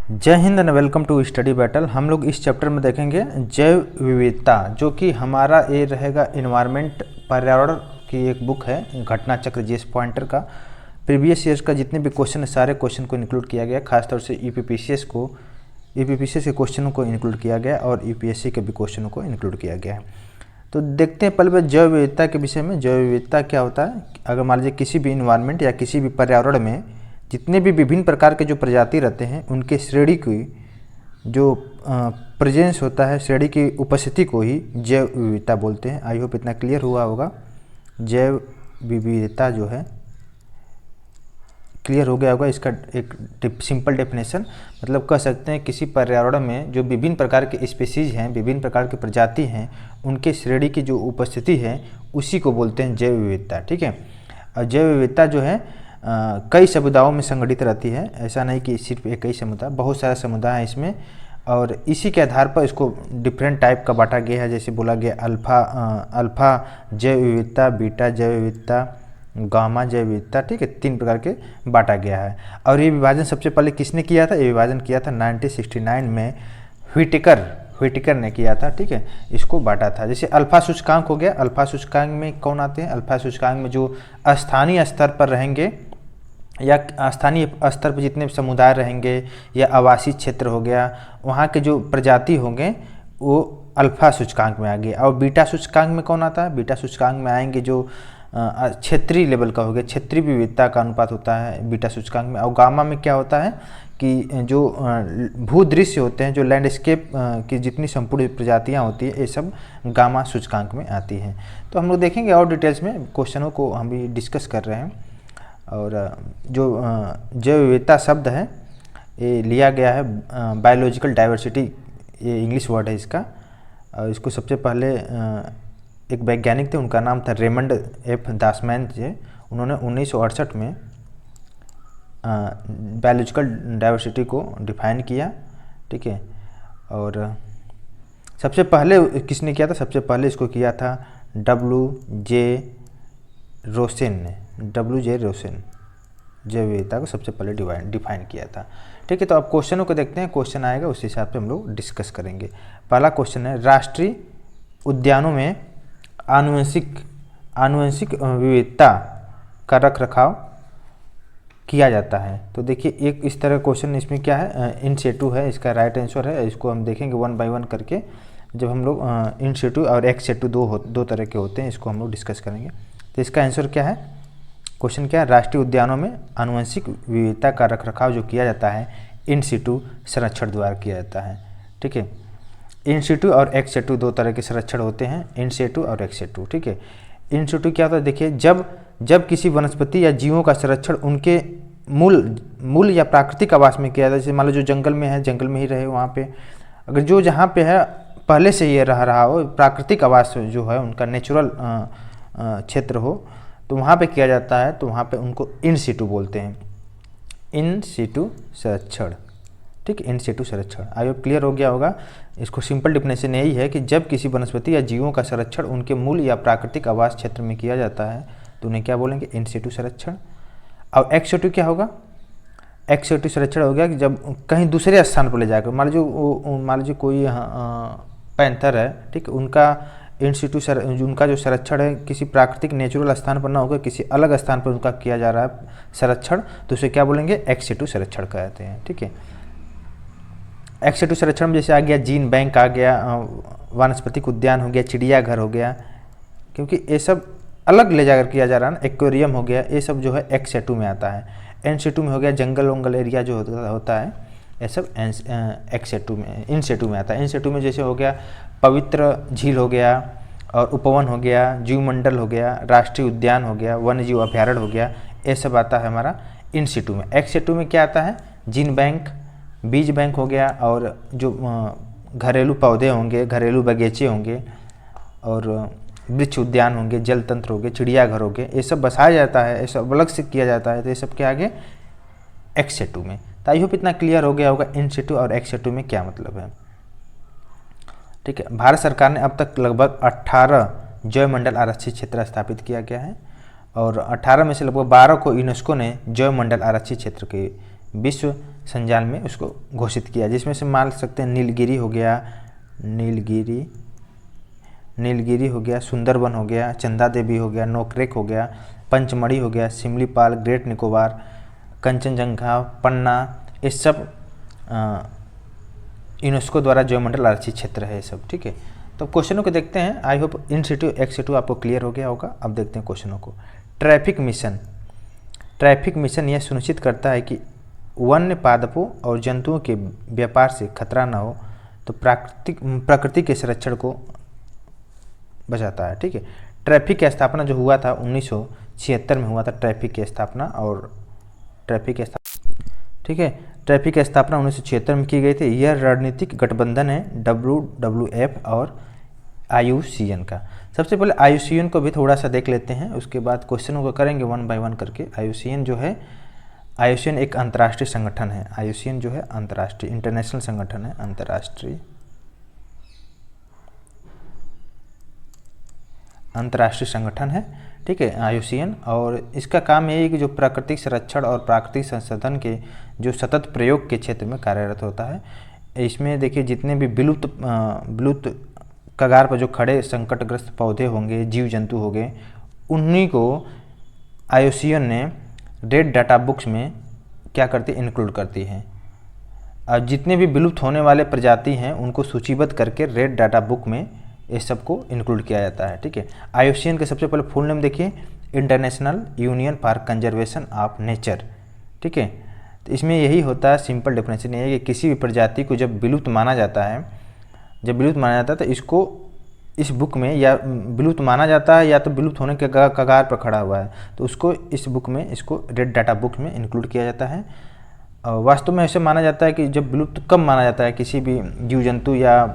जय हिंद and welcome to Study Battle. हम लोग इस चैप्टर में देखेंगे जैव विविधता, जो कि हमारा ये रहेगा इन्वायरमेंट पर्यावरण की एक बुक है, घटना चक्र जीएस पॉइंटर का। प्रीवियस ईयर्स का जितने भी क्वेश्चन है सारे क्वेश्चन को इंक्लूड किया गया, खासतौर से यूपीपीसीएस के क्वेश्चनों को इंक्लूड किया गया और यूपीएससी के भी क्वेश्चनों को इंक्लूड किया गया है। तो देखते हैं पहले जैव विविधता के विषय में। जैव विविधता क्या होता है? अगर मान लीजिए किसी भी इन्वायरमेंट या किसी भी पर्यावरण में जितने भी विभिन्न प्रकार के जो प्रजाति रहते हैं उनके श्रेणी की जो प्रेजेंस होता है, श्रेणी की उपस्थिति को ही जैव विविधता बोलते हैं। आई होप इतना क्लियर हुआ होगा। जैव विविधता जो है क्लियर हो गया होगा। इसका एक सिंपल डेफिनेशन मतलब कह सकते हैं किसी पर्यावरण में जो विभिन्न प्रकार के स्पीसीज हैं, विभिन्न प्रकार की प्रजाति हैं, उनके श्रेणी की जो उपस्थिति है उसी को बोलते हैं जैव विविधता। ठीक है। और जैव विविधता जो है कई समुदायों में संगठित रहती है। ऐसा नहीं कि सिर्फ एक ही समुदाय, बहुत सारे समुदाय हैं इसमें, और इसी के आधार पर इसको डिफरेंट टाइप का बांटा गया है। जैसे बोला गया अल्फा जैव विविधता, बीटा जैव विविधता, गामा जैव विविधता। ठीक है, 3 प्रकार के बांटा गया है। और ये विभाजन सबसे पहले किसने किया था? ये विभाजन किया था 1969 में व्हिटेकर ने किया था। ठीक है, इसको बांटा था। जैसे अल्फा सूचकांक हो गया। अल्फा सूचकांक में कौन आते हैं? अल्फा सूचकांक में जो स्थानीय स्तर पर रहेंगे या स्थानीय स्तर पर जितने समुदाय रहेंगे या आवासीय क्षेत्र हो गया, वहाँ के जो प्रजाति होंगे वो अल्फा सूचकांक में आ गए। और बीटा सूचकांक में कौन आता है? बीटा सूचकांक में आएंगे जो क्षेत्रीय लेवल का हो गया, क्षेत्रीय विविधता का अनुपात होता है बीटा सूचकांक में। और गामा में क्या होता है कि जो भूदृश्य होते हैं, जो लैंडस्केप की जितनी संपूर्ण प्रजातियाँ होती है, ये सब गामा सूचकांक में आती हैं। तो हम लोग देखेंगे और डिटेल्स में, क्वेश्चनों को हम भी डिस्कस कर रहे हैं। और जो जैव विविधता शब्द है ये लिया गया है बायोलॉजिकल डाइवर्सिटी, ये इंग्लिश वर्ड है इसका। और इसको सबसे पहले एक वैज्ञानिक थे, उनका नाम था रेमंड एफ दासमैन जी। उन्होंने 1968 में बायोलॉजिकल डाइवर्सिटी को डिफाइन किया। ठीक है, और सबसे पहले किसने किया था? सबसे पहले इसको किया था W.J. रोसेन ने। W.J. रोसेन जैव विविधता को सबसे पहले डिफाइन किया था। ठीक है, तो अब क्वेश्चनों को देखते हैं। क्वेश्चन आएगा उस हिसाब से हम लोग डिस्कस करेंगे। पहला क्वेश्चन है, राष्ट्रीय उद्यानों में आनुवंशिक विविधता का रखरखाव किया जाता है। तो देखिए एक इस तरह क्वेश्चन इसमें क्या है, इन सिटू है, इसका राइट आंसर है। इसको हम देखेंगे 1 बाय 1 करके। जब हम लोग इन सिटू और एक्स सिटू दो तरह के होते हैं, इसको हम लोग डिस्कस करेंगे। तो इसका आंसर क्या है? क्वेश्चन क्या है, राष्ट्रीय उद्यानों में आनुवंशिक विविधता का रखरखाव जो किया जाता है इन सिटू संरक्षण द्वारा किया जाता है। ठीक है, इन सिटू और एक्स सिटू 2 तरह के संरक्षण होते हैं, इन सिटू और एक्स सिटू। ठीक है, इन सिटू क्या होता है? देखिए जब किसी वनस्पति या जीवों का संरक्षण उनके मूल या प्राकृतिक आवास में किया जाता है। जैसे मान लो जो जंगल में है, जंगल में ही रहे वहाँ पे, अगर जो जहाँ पे है पहले से ये रह रहा हो, प्राकृतिक आवास जो है उनका नेचुरल क्षेत्र हो, तो वहाँ पे किया जाता है, तो वहाँ पे उनको इन सिटू बोलते हैं, इन सिटू संरक्षण। ठीक है, इन सिटू संरक्षण। आई होप क्लियर हो गया होगा। इसको सिंपल डिफिनेशन यही है कि जब किसी वनस्पति या जीवों का संरक्षण उनके मूल या प्राकृतिक आवास क्षेत्र में किया जाता है तो उन्हें क्या बोलेंगे? इन सिटू संरक्षण। और एक्स सिटू क्या होगा? एक्स सिटू संरक्षण हो गया कि जब कहीं दूसरे स्थान पर ले जाकर, मान लीजिए कोई पैंथर है, ठीक है, उनका इन सिटू उनका जो संरक्षण है किसी प्राकृतिक नेचुरल स्थान पर ना होकर किसी अलग स्थान पर उनका किया जा रहा है संरक्षण, तो उसे क्या बोलेंगे? एक्स सिटू संरक्षण कहते हैं। ठीक है, एक्स सिटू संरक्षण में जैसे आ गया जीन बैंक, आ गया वानस्पतिक उद्यान हो गया, चिड़ियाघर हो गया, क्योंकि ये सब अलग ले जाकर किया जा रहा है ना। एक्वेरियम हो गया, ये सब जो है एक्स सिटू में आता है। एन सिटू में हो गया जंगल वंगल एरिया जो होता है, ये सब एक्स सिटू में, इन सिटू में आता है। इन सिटू में जैसे हो गया पवित्र झील हो गया, और उपवन हो गया, जीव मंडल हो गया, राष्ट्रीय उद्यान हो गया, वन्य जीव अभ्यारण्य हो गया, ये सब आता है हमारा इन सिटू में। एक्स सिटू में क्या आता है? जीन बैंक, बीज बैंक हो गया, और जो घरेलू पौधे होंगे, घरेलू बगीचे होंगे, और वृक्ष उद्यान होंगे, जल तंत्र हो गए, चिड़ियाघर हो गए, ये सब बसाया जाता है, ये सब अलग से किया जाता है। तो ये सब के आगे एक्स सिटू में। तो आई होप इतना क्लियर हो गया होगा इन सिटू और एक्स सिटू में क्या मतलब है। ठीक है, भारत सरकार ने अब तक लगभग 18 जैव मंडल आरक्षित क्षेत्र स्थापित किया गया है, और 18 में से लगभग 12 को यूनेस्को ने जैव मंडल आरक्षित क्षेत्र के विश्व संजाल में उसको घोषित किया, जिसमें से मान सकते हैं नीलगिरी हो गया, नीलगिरी हो गया, सुंदरबन हो गया, चंदा देवी हो गया, नोकरेक हो गया, पंचमढ़ी हो गया, सिमलीपाल, ग्रेट निकोबार, कंचनजंगा, पन्ना, ये सब यूनेस्को द्वारा जैवमंडल आरक्षित क्षेत्र है ये सब। ठीक है, तो क्वेश्चनों को देखते हैं। I hope in Situ ex situ आपको क्लियर हो गया होगा। अब देखते हैं क्वेश्चनों को। ट्रैफिक मिशन यह सुनिश्चित करता है कि वन्य पादपों और जंतुओं के व्यापार से खतरा न हो, तो प्रकृति के संरक्षण को बचाता है। ठीक है, ट्रैफिक की स्थापना जो हुआ था 1976 में हुआ था, ट्रैफिक की स्थापना। ठीक है, ट्रैफिक की स्थापना 1976 में की गई थी। यह रणनीतिक गठबंधन है WWF और IUCN का। सबसे पहले IUCN को भी थोड़ा सा देख लेते हैं, उसके बाद क्वेश्चनों को करेंगे 1 बाय 1 करके। IUCN एक अंतर्राष्ट्रीय संगठन है। IUCN जो है अंतर्राष्ट्रीय इंटरनेशनल संगठन है, अंतर्राष्ट्रीय संगठन है। ठीक है, IUCN, और इसका काम यही है कि जो प्राकृतिक संरक्षण और प्राकृतिक संसाधन के जो सतत प्रयोग के क्षेत्र में कार्यरत होता है। इसमें देखिए जितने भी विलुप्त कगार पर जो खड़े संकटग्रस्त पौधे होंगे, जीव जंतु होंगे, उन्हीं को IUCN ने रेड डाटा बुक्स में क्या करती है, इंक्लूड करती है। और जितने भी विलुप्त होने वाले प्रजाति हैं उनको सूचीबद्ध करके रेड डाटा बुक में इस सब को इंक्लूड किया जाता है। ठीक है, IUCN के सबसे पहले फुल नेम देखिए, international union for conservation of nature. ठीक है, तो इसमें यही होता है, सिंपल डेफिनेशन ये है कि किसी भी प्रजाति को जब विलुप्त माना जाता है, तो इसको इस बुक में या विलुप्त माना जाता है या तो विलुप्त होने के कगार पर खड़ा हुआ है, तो उसको इस बुक में, इसको रेड डाटा बुक में इंक्लूड किया जाता है। वास्तव में ऐसे माना जाता है कि जब विलुप्त कब माना जाता है किसी भी जीव जंतु या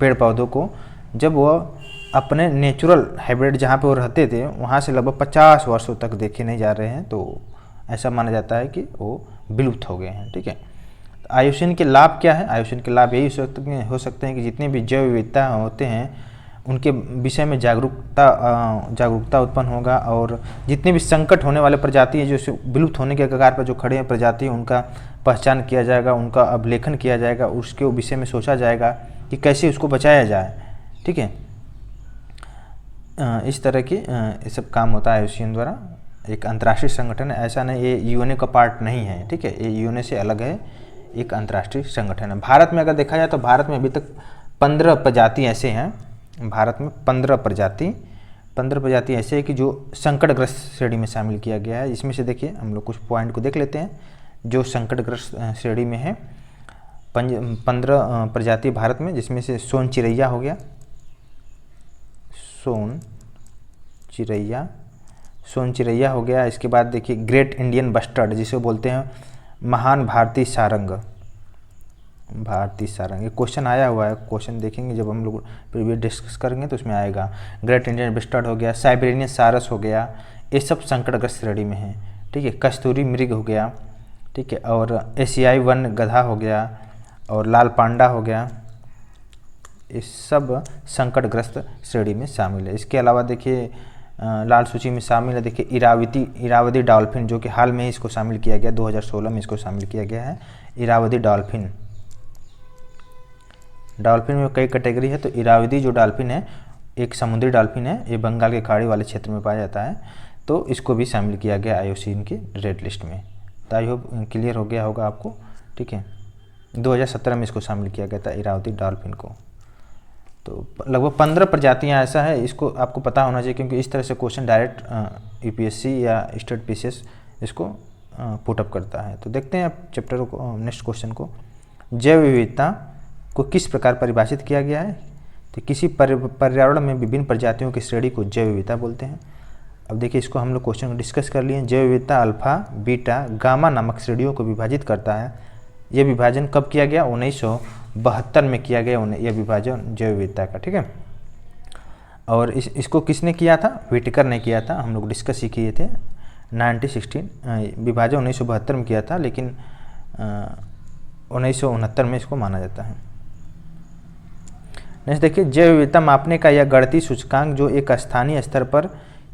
पेड़ पौधों को, जब वह अपने नेचुरल हैबिटेट जहाँ पे वो रहते थे वहाँ से लगभग 50 वर्षों तक देखे नहीं जा रहे हैं, तो ऐसा माना जाता है कि वो विलुप्त हो गए हैं। ठीक है, तो IUCN के लाभ क्या है? IUCN के लाभ यही हो सकते हैं कि जितने भी जैव विविधता होते हैं उनके विषय में जागरूकता उत्पन्न होगा, और जितने भी संकट होने वाले प्रजाति हैं जो विलुप्त होने के कगार पर जो खड़े हैं प्रजाति, उनका पहचान किया जाएगा, उनका अभिलेखन किया जाएगा, उसके विषय में सोचा जाएगा कि कैसे उसको बचाया जाए। ठीक है, इस तरह की ये सब काम होता है IUCN द्वारा। एक अंतर्राष्ट्रीय संगठन है, ऐसा नहीं ये UNA का पार्ट नहीं है। ठीक है, ये UNA से अलग है, एक अंतर्राष्ट्रीय संगठन है। भारत में अगर देखा जाए तो भारत में अभी तक 15 प्रजाति ऐसे हैं। भारत में 15 प्रजाति ऐसे है कि जो संकटग्रस्त श्रेणी में शामिल किया गया है। इसमें से देखिए हम लोग कुछ पॉइंट को देख लेते हैं जो संकटग्रस्त श्रेणी में है। 15 प्रजाति भारत में, जिसमें से सोन चिरैया हो गया, सोन चिरैया हो गया। इसके बाद देखिए ग्रेट इंडियन बस्टर्ड, जिसे बोलते हैं महान भारतीय सारंग। ये क्वेश्चन आया हुआ है, क्वेश्चन देखेंगे जब हम लोग प्रीवियस डिस्कस करेंगे तो उसमें आएगा। ग्रेट इंडियन बस्टर्ड हो गया, साइबेरियन सारस हो गया, ये सब संकटग्रस्त श्रेणी में है। ठीक है, कस्तूरी मृग हो गया। ठीक है, और एशियाई वन गधा हो गया, और लाल पांडा हो गया, ये सब संकटग्रस्त श्रेणी में शामिल है। इसके अलावा देखिए लाल सूची में शामिल है, देखिए इरावदी डॉल्फिन, जो कि हाल में ही इसको शामिल किया गया, 2016 में इसको शामिल किया गया है। इरावदी डॉल्फिन में कई कैटेगरी है, तो इरावदी जो डॉल्फिन है एक समुद्री डॉल्फिन है, ये बंगाल के खाड़ी वाले क्षेत्र में पाया जाता है, तो इसको भी शामिल किया गया IUCN की रेड लिस्ट में। तो आई होप क्लियर हो गया होगा आपको। ठीक है, 2017 में इसको शामिल किया गया था इरावदी डॉल्फिन को। तो लगभग 15 प्रजातियाँ ऐसा है, इसको आपको पता होना चाहिए, क्योंकि इस तरह से क्वेश्चन डायरेक्ट UPSC या स्टेट PCS इसको पुटअप करता है। तो देखते हैं आप चैप्टर को, नेक्स्ट क्वेश्चन को। जैव विविधता को किस प्रकार परिभाषित किया गया है? तो किसी पर्यावरण में विभिन्न प्रजातियों की श्रेणी को जैव विविधता बोलते हैं। अब देखिए इसको हम लोग क्वेश्चन को डिस्कस कर लिए। जैव विविधता अल्फा, बीटा, गामा नामक श्रेणियों को विभाजित करता है। यह विभाजन कब किया गया? 1972 में किया गया यह विभाजन जैव विविधता का। ठीक है, और इसको किसने किया था? व्हिटेकर ने किया था। हम लोग डिस्कस ही किए थे 1916 विभाजन 1972 में किया था, लेकिन 1969 में इसको माना जाता है। नेक्स्ट देखिए, जैव विविधता मापने का यह गणितीय सूचकांक जो एक स्थानीय स्तर पर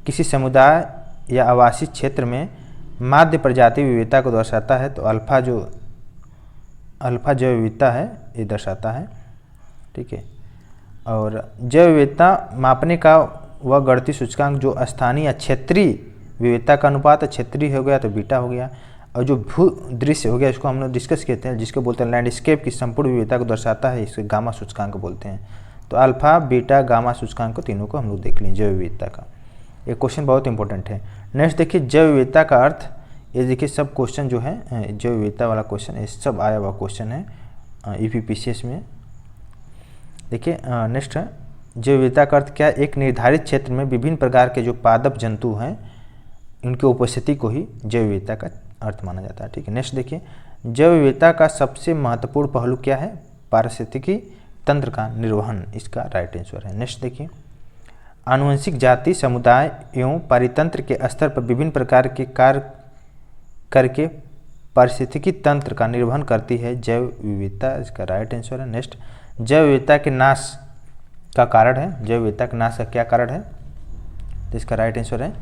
किसी समुदाय या आवासीय क्षेत्र में माध्य प्रजाति विविधता को दर्शाता है। तो अल्फा जो अल्फा जैव विविधता है, ये दर्शाता है। ठीक है, और जैव विविधता मापने का वह गणितीय सूचकांक जो स्थानीय या क्षेत्रीय विविधता का अनुपात है, क्षेत्रीय हो गया तो बीटा हो गया, और जो भू दृश्य हो गया इसको हम लोग डिस्कस करते हैं, जिसको बोलते हैं लैंडस्केप की संपूर्ण विविधता को दर्शाता है, इसको गामा सूचकांक बोलते हैं। तो अल्फा बीटा गामा सूचकांक को तीनों को हम लोग देख लें जैव विविधता का। ये क्वेश्चन बहुत इंपॉर्टेंट है। नेक्स्ट देखिए जैव विविधता का अर्थ, ये देखिए सब क्वेश्चन जो है जैव विविधता वाला क्वेश्चन, ये सब आया हुआ क्वेश्चन है यूपीपीसीएस में। देखिए नेक्स्ट है जैव विविधता का अर्थ क्या है, एक निर्धारित क्षेत्र में विभिन्न प्रकार के जो पादप जंतु हैं उनकी उपस्थिति को ही जैव विविधता का अर्थ माना जाता है। ठीक है, नेक्स्ट देखिए जैव विविधता का सबसे महत्वपूर्ण पहलू क्या है, पारिस्थितिकी तंत्र का निर्वहन, इसका राइट आंसर है। नेक्स्ट देखिए आनुवंशिक जाति समुदाय एवं पारितंत्र के स्तर पर विभिन्न प्रकार के कार्य करके पारिस्थितिकी तंत्र का निर्वहन करती है जैव विविधता, इसका राइट आंसर है। नेक्स्ट जैव विविधता के नाश का कारण है, जैव विविधता के नाश का क्या कारण है, तो इसका राइट आंसर है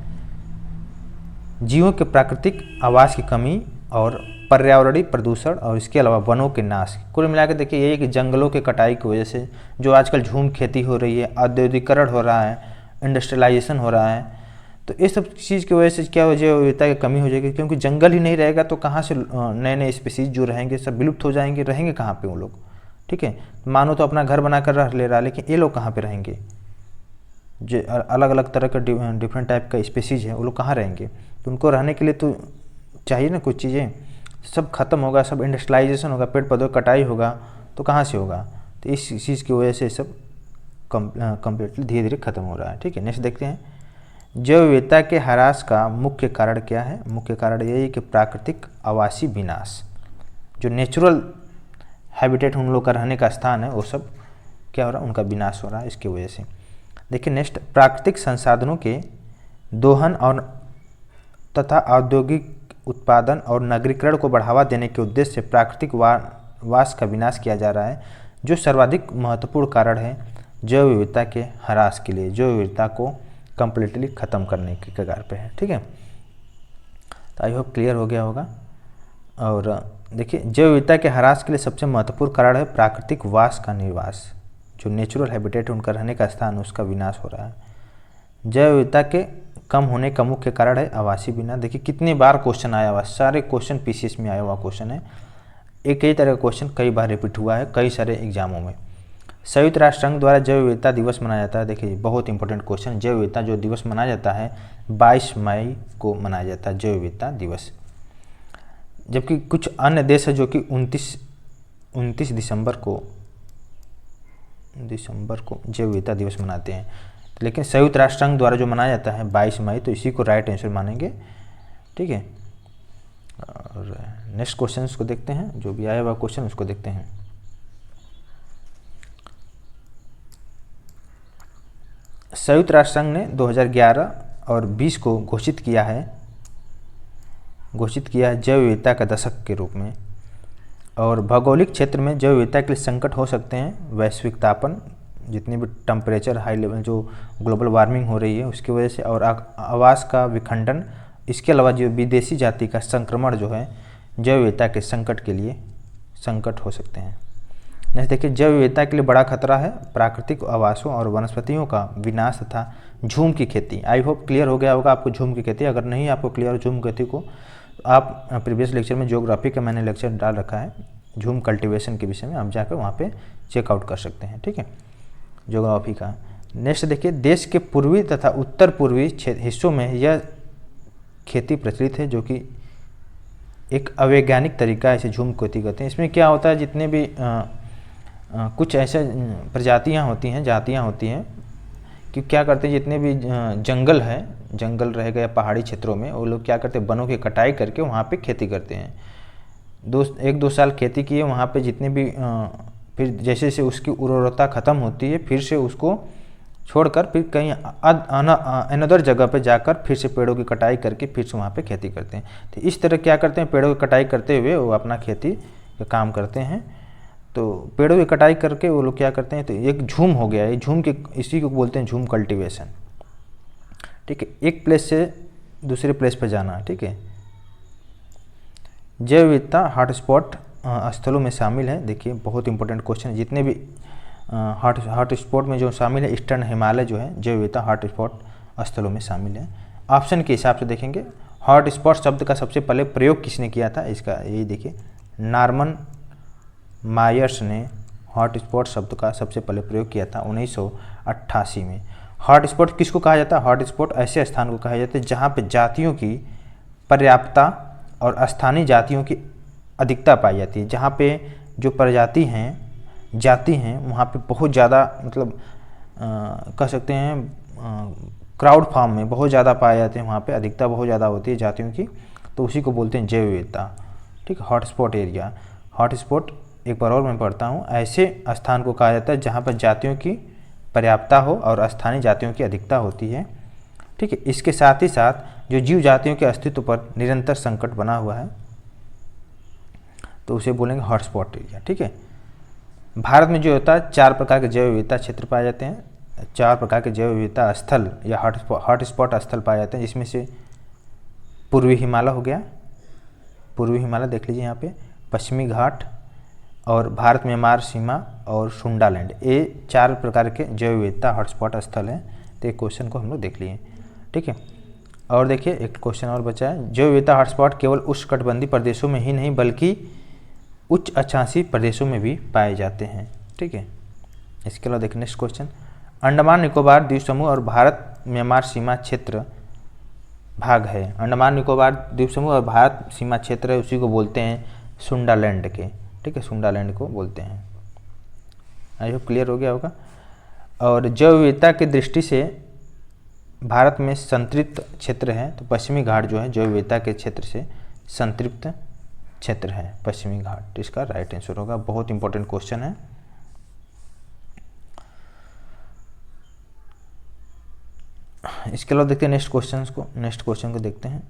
जीवों के प्राकृतिक आवास की कमी और पर्यावरणीय प्रदूषण और इसके अलावा वनों के नाश। कुल मिलाकर देखिए यही कि जंगलों के कटाई की वजह से जो आजकल झूम खेती हो रही है, औद्योगिकरण हो रहा है, इंडस्ट्रियलाइजेशन हो रहा है, तो इस सब चीज़ की वजह से क्या हो जैव विविधता की कमी हो जाएगी, क्योंकि जंगल ही नहीं रहेगा तो कहाँ से नए नए स्पीसीज जो रहेंगे सब विलुप्त हो जाएंगे, रहेंगे कहाँ पे वो लोग। ठीक है, मानो तो अपना घर बनाकर रह ले रहा है, लेकिन ये लोग कहाँ पे रहेंगे, जो अलग अलग तरह का डिफरेंट टाइप का स्पीसीज है वो लोग कहाँ रहेंगे, तो उनको रहने के लिए तो चाहिए ना कुछ चीज़ें, सब खत्म होगा, सब इंडस्ट्रियलाइजेशन होगा, पेड़ पौधों की कटाई होगा तो कहाँ से होगा, तो इस चीज़ की वजह से सब कम्प्लीटली धीरे धीरे खत्म हो रहा है। ठीक है, नेक्स्ट देखते हैं जैव विविधता के ह्रास का मुख्य कारण क्या है, मुख्य कारण यही है कि प्राकृतिक आवासीय विनाश, जो नेचुरल हैबिटेट उन लोग का रहने का स्थान है वो सब क्या हो रहा है, उनका विनाश हो रहा है इसकी वजह से। देखिए नेक्स्ट प्राकृतिक संसाधनों के दोहन और तथा औद्योगिक उत्पादन और नगरीकरण को बढ़ावा देने के उद्देश्य से प्राकृतिक वास का विनाश किया जा रहा है, जो सर्वाधिक महत्वपूर्ण कारण है जैव विविधता के ह्रास के लिए, जैव विविधता को कम्प्लीटली ख़त्म करने के कगार पे है। ठीक है, तो आई होप क्लियर हो गया होगा। और देखिए जैव विविधता के ह्रास के लिए सबसे महत्वपूर्ण कारण है प्राकृतिक वास का निर्वास, जो नेचुरल हैबिटेट उनका रहने का स्थान उसका विनाश हो रहा है। जैव विविधता के कम होने का मुख्य कारण है आवासीय विनाश। देखिए कितनी बार क्वेश्चन आया हुआ, सारे क्वेश्चन पीसीएस में आया हुआ क्वेश्चन है, एक ही तरह का क्वेश्चन कई बार रिपीट हुआ है कई सारे एग्जामों में। संयुक्त राष्ट्र संघ द्वारा जैव विविधता दिवस मनाया जाता है। देखिए बहुत इंपॉर्टेंट क्वेश्चन, जैव विविधता जो दिवस मनाया जाता है 22 मई को मनाया जाता है जैव विविधता दिवस, जबकि कुछ अन्य देश है जो कि 29 दिसंबर को जैव विविधता दिवस मनाते हैं, लेकिन संयुक्त राष्ट्र संघ द्वारा जो मनाया जाता है 22 मई, तो इसी को राइट आंसर मानेंगे। ठीक है, और नेक्स्ट क्वेश्चन को देखते हैं, जो भी आया हुआ क्वेश्चन उसको देखते हैं। संयुक्त राष्ट्र संघ ने 2011 और 20 को घोषित किया है जैव विविधता का दशक के रूप में, और भौगोलिक क्षेत्र में जैव विविधता के लिए संकट हो सकते हैं वैश्विक तापन, जितनी भी टेम्परेचर हाई लेवल जो ग्लोबल वार्मिंग हो रही है उसकी वजह से, और आवास का विखंडन, इसके अलावा जो विदेशी जाति का संक्रमण जो है जैव विविधता के संकट के लिए संकट हो सकते हैं। नेक्स्ट देखिए जैव विविधता के लिए बड़ा खतरा है प्राकृतिक आवासों और वनस्पतियों का विनाश तथा झूम की खेती। आई होप क्लियर हो गया होगा आपको झूम की खेती। अगर नहीं आपको क्लियर झूम की खेती को, आप प्रीवियस लेक्चर में ज्योग्राफी का मैंने लेक्चर डाल रखा है झूम कल्टीवेशन के विषय में, आप जाकर वहाँ पे चेकआउट कर सकते हैं। ठीक है, ज्योग्राफी का। नेक्स्ट देखिए देश के पूर्वी तथा उत्तर पूर्वी हिस्सों में यह खेती प्रचलित है, जो कि एक अवैज्ञानिक तरीका है, इसे झूम खेती कहते हैं। इसमें क्या होता है, जितने भी कुछ ऐसे प्रजातियाँ होती हैं, जातियाँ होती हैं कि क्या करते हैं, जितने भी जंगल है, जंगल रहेगा या पहाड़ी क्षेत्रों में, वो लोग क्या करते हैं वनों की कटाई करके वहाँ पे खेती करते हैं। 1-2 साल खेती किए वहाँ पे, जितने भी फिर जैसे जैसे उसकी उर्वरता ख़त्म होती है फिर से उसको छोड़कर फिर कहीं अनदर जगह पे जाकर फिर से पेड़ों की कटाई करके फिर से वहाँ पे खेती करते हैं। तो इस तरह क्या करते हैं, पेड़ों की कटाई करते हुए वो अपना खेती का काम करते हैं। तो पेड़ों की कटाई करके वो लोग क्या करते हैं, तो एक झूम हो गया, ये झूम के इसी को बोलते हैं झूम कल्टीवेशन। ठीक है, एक प्लेस से दूसरे प्लेस पर जाना। ठीक है, जैव विविधता हॉटस्पॉट स्थलों में शामिल है। देखिए बहुत इंपॉर्टेंट क्वेश्चन है, जितने भी हॉट स्पॉट में जो शामिल है, ईस्टर्न हिमालय जो है जैव विविधता हॉट स्पॉट स्थलों में शामिल है। ऑप्शन के हिसाब से देखेंगे, हॉट स्पॉट शब्द का सबसे पहले प्रयोग किसने किया था, इसका यही देखिए नॉर्मन मायर्स ने हॉट स्पॉट शब्द का सबसे पहले प्रयोग किया था 1988 में। हॉट स्पॉट किसको कहा जाता है, हॉट स्पॉट ऐसे स्थान को कहा जाता है जहाँ पे जातियों की पर्याप्तता और स्थानीय जातियों की अधिकता पाई जाती है। जहाँ पे जो प्रजाति हैं, जाति हैं, वहाँ पे बहुत ज़्यादा मतलब कह सकते हैं क्राउड फार्म में बहुत ज़्यादा पाए जाते हैं, वहाँ पे अधिकता बहुत ज़्यादा होती है जातियों की, तो उसी को बोलते हैं जैव विविधता। ठीक है, hot spot area. Hot spot एक बार और मैं पढ़ता हूँ, ऐसे स्थान को कहा जाता है जहाँ पर जातियों की पर्याप्तता हो और स्थानीय जातियों की अधिकता होती है। ठीक है, इसके साथ ही साथ जो जीव जातियों के अस्तित्व पर निरंतर संकट बना हुआ है, तो उसे बोलेंगे हॉटस्पॉट एरिया। ठीक है, भारत में जो होता है 4 प्रकार के जैव विविधता क्षेत्र पाए जाते हैं, 4 प्रकार के जैव विविधता स्थल या हॉट स्पॉट स्थल पाए जाते हैं। इसमें से पूर्वी हिमालय हो गया, पूर्वी हिमालय देख लीजिए यहाँ पे, पश्चिमी घाट और भारत म्यांमार सीमा और सुंडालैंड, ये 4 प्रकार के जैव विविधता हॉटस्पॉट स्थल हैं। तो एक क्वेश्चन को हम लोग देख लिए। ठीक है, और देखिए एक क्वेश्चन और बचा है, जैव विविधता हॉटस्पॉट केवल उष्णकटिबंधीय प्रदेशों में ही नहीं बल्कि उच्च अक्षांशीय प्रदेशों में भी पाए जाते हैं। ठीक है, इसके अलावा देखिए नेक्स्ट क्वेश्चन, अंडमान निकोबार द्वीप समूह और भारत म्यांमार सीमा क्षेत्र भाग है। अंडमान निकोबार द्वीप समूह और भारत सीमा क्षेत्र है, उसी को बोलते हैं सुंडालैंड के। ठीक है, सुंडालैंड को बोलते हैं। आई होप क्लियर हो गया होगा। और जैव विविधता की दृष्टि से भारत में संतृप्त क्षेत्र है, तो पश्चिमी घाट जो है जैव विविधता के क्षेत्र से संतृप्त क्षेत्र है, पश्चिमी घाट, इसका राइट आंसर होगा। बहुत इंपॉर्टेंट क्वेश्चन है। इसके अलावा देखते हैं नेक्स्ट क्वेश्चन को देखते हैं।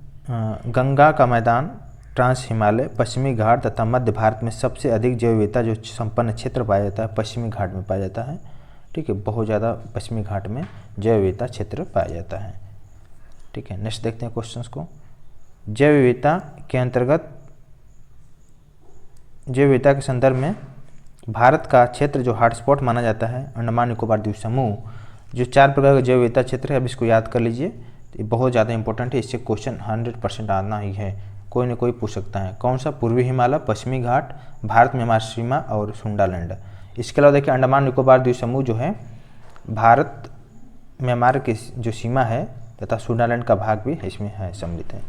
गंगा का मैदान, ट्रांस हिमालय, पश्चिमी घाट तथा मध्य भारत में सबसे अधिक जैव विविधता जो संपन्न क्षेत्र पाया जाता है पश्चिमी घाट में पाया जाता है। ठीक है, बहुत ज़्यादा पश्चिमी घाट में जैव विविधता क्षेत्र पाया जाता है। ठीक है, नेक्स्ट देखते हैं क्वेश्चंस को। जैव विविधता के अंतर्गत, जैव विविधता के संदर्भ में भारत का क्षेत्र जो हॉटस्पॉट माना जाता है अंडमान निकोबार द्वीप समूह, जो 4 प्रकार का जैव विविधता क्षेत्र है, अब इसको याद कर लीजिए, ये बहुत ज़्यादा इंपॉर्टेंट है, इससे क्वेश्चन 100% आना ही है, कोई ना कोई पूछ सकता है। कौन सा, पूर्वी हिमालय, पश्चिमी घाट, भारत म्यांमार सीमा और सुंडालैंड। इसके अलावा देखिए अंडमान निकोबार द्वीप समूह जो है भारत म्यांमार की जो सीमा है तथा सुंडालैंड का भाग भी इसमें है, सम्मिलित है।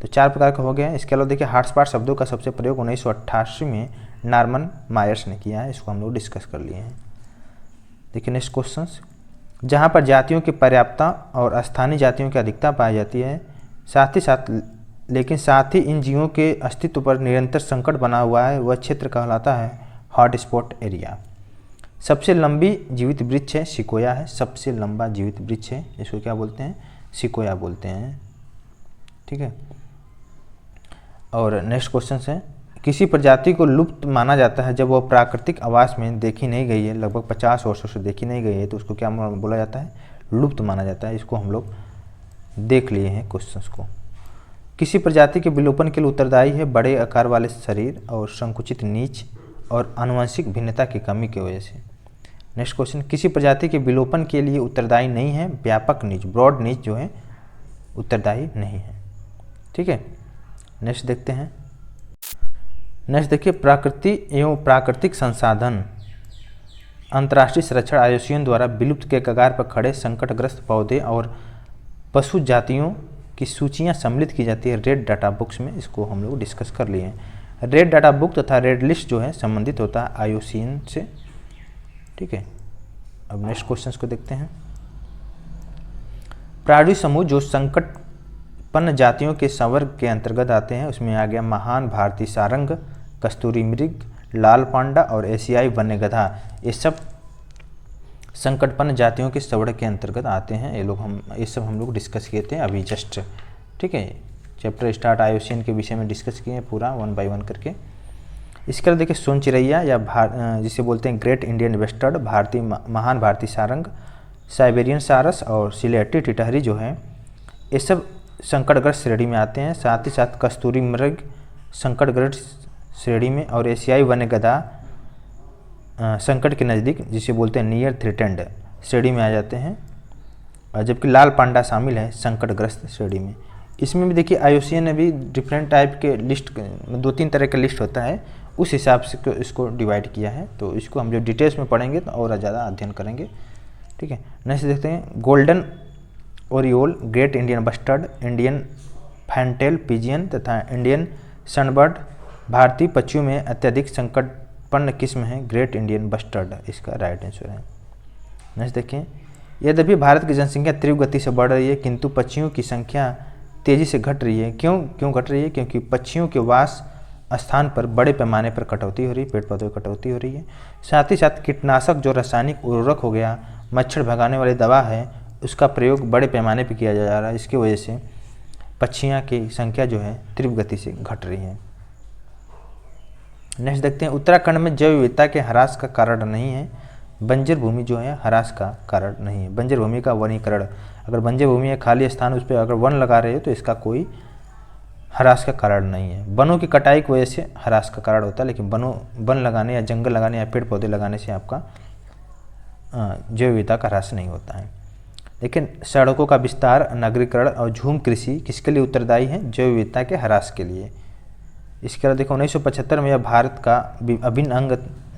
तो 4 प्रकार का हो गया है। इसके अलावा देखिए हॉटस्पॉट शब्दों का सबसे प्रयोग 1988 में नॉर्मन मायर्स ने किया है, इसको हम लोग डिस्कस कर लिए हैं। देखिए नेक्स्ट क्वेश्चन, जहाँ पर जातियों की पर्याप्तता और स्थानीय जातियों की अधिकता पाई जाती है, साथ ही इन जीवों के अस्तित्व पर निरंतर संकट बना हुआ है, वह क्षेत्र कहलाता है हॉट स्पॉट एरिया। सबसे लंबी जीवित वृक्ष है सिकोया है, सबसे लंबा जीवित वृक्ष है, इसको क्या बोलते हैं, सिकोया बोलते हैं। ठीक है, और नेक्स्ट क्वेश्चन है, किसी प्रजाति को लुप्त माना जाता है जब वह प्राकृतिक आवास में देखी नहीं गई है, लगभग 50 वर्षों से देखी नहीं गई है, तो उसको क्या बोला जाता है, लुप्त माना जाता है। इसको हम लोग देख लिए हैं क्वेश्चंस को। किसी प्रजाति के विलोपन के लिए उत्तरदायी है बड़े आकार वाले शरीर और संकुचित नीच और आनुवंशिक भिन्नता की कमी की वजह से। नेक्स्ट क्वेश्चन, किसी प्रजाति के विलोपन के लिए उत्तरदायी नहीं है व्यापक नीच, ब्रॉड नीच जो है उत्तरदायी नहीं है। ठीक है, नेक्स्ट देखते हैं। नेक्स्ट देखिए, प्रकृति एवं प्राकृतिक संसाधन अंतर्राष्ट्रीय संरक्षण आईयूसीएन द्वारा विलुप्त के कगार पर खड़े संकटग्रस्त पौधे और पशु जातियों की सूचियां सम्मिलित की जाती है रेड डाटा बुक्स में, इसको हम लोग डिस्कस कर लिए हैं। रेड डाटा बुक तथा रेड लिस्ट जो है संबंधित होता है आईयूसीएन से। ठीक है, अब नेक्स्ट क्वेश्चंस को देखते हैं। प्राणी समूह जो संकटपन्न जातियों के संवर्ग के अंतर्गत आते हैं, उसमें आ गया महान भारतीय सारंग, कस्तूरी मृग, लाल पांडा और एशियाई वन्य गधा। ये सब संकटपन्न जातियों के संवर्ग के अंतर्गत आते हैं। ये सब हम लोग डिस्कस किए थे अभी जस्ट। ठीक है, चैप्टर स्टार्ट आईयूसीएन के विषय में डिस्कस किए पूरा 1 बाय 1 करके। इसके बाद देखिए सोन चिड़ैया या जिसे बोलते हैं ग्रेट इंडियन वेस्टर्न, महान भारतीय सारंग, साइबेरियन सारस और सिलेटी टिटहरी जो है, ये सब संकटग्रस्त श्रेणी में आते हैं। साथ ही साथ कस्तूरी मृग संकटग्रस्त श्रेणी में, और एशियाई वन्य गधा संकट के नज़दीक, जिसे बोलते हैं नियर थ्रेटेंड श्रेणी में आ जाते हैं, और जबकि लाल पांडा शामिल है संकटग्रस्त श्रेणी में। इसमें भी देखिए IUCN ने भी डिफरेंट टाइप के लिस्ट, 2-3 तरह का लिस्ट होता है, उस हिसाब से इसको डिवाइड किया है। तो इसको हम जो डिटेल्स में पढ़ेंगे तो और ज़्यादा अध्ययन करेंगे, ठीक है। नेक्स्ट देखते हैं golden oriole, great Indian bustard, Indian fantail pigeon तथा इंडियन सनबर्ड भारतीय पक्षियों में अत्यधिक संकटपन्न किस्म है ग्रेट इंडियन बस्टर्ड, इसका राइट आंसर है। नेक्स्ट देखें, यद्यपि भारत की जनसंख्या तीव्र गति से बढ़ रही है किंतु पक्षियों की संख्या तेज़ी से घट रही है। क्यों घट रही है? क्योंकि पक्षियों के वास स्थान पर बड़े पैमाने पर कटौती हो रही है, पेड़ पौधों की कटौती हो रही है। साथ ही साथ कीटनाशक जो रासायनिक उर्वरक हो गया, मच्छर भगाने वाली दवा है, उसका प्रयोग बड़े पैमाने पर किया जा रहा है। इसकी वजह से पक्षियाँ की संख्या जो है तीव्र गति से घट रही है। नेक्स्ट देखते हैं, उत्तराखंड में जैव विविधता के ह्रास का कारण नहीं है। बंजर भूमि जो है ह्रास का कारण नहीं है। बंजर भूमि का वनीकरण, अगर बंजर भूमि है, खाली स्थान, उस पर अगर वन लगा रहे हो तो इसका कोई ह्रास का कारण नहीं है। वनों की कटाई की वजह से ह्रास का कारण होता है, लेकिन वन लगाने या जंगल लगाने या पेड़ पौधे लगाने से आपका जैव विविधता का ह्रास नहीं होता है। लेकिन सड़कों का विस्तार, नगरीकरण और झूम कृषि किसके लिए उत्तरदायी है? जैव विविधता के ह्रास के लिए। इसके अलावा देखो 1975 में यह भारत का अभिन्न अंग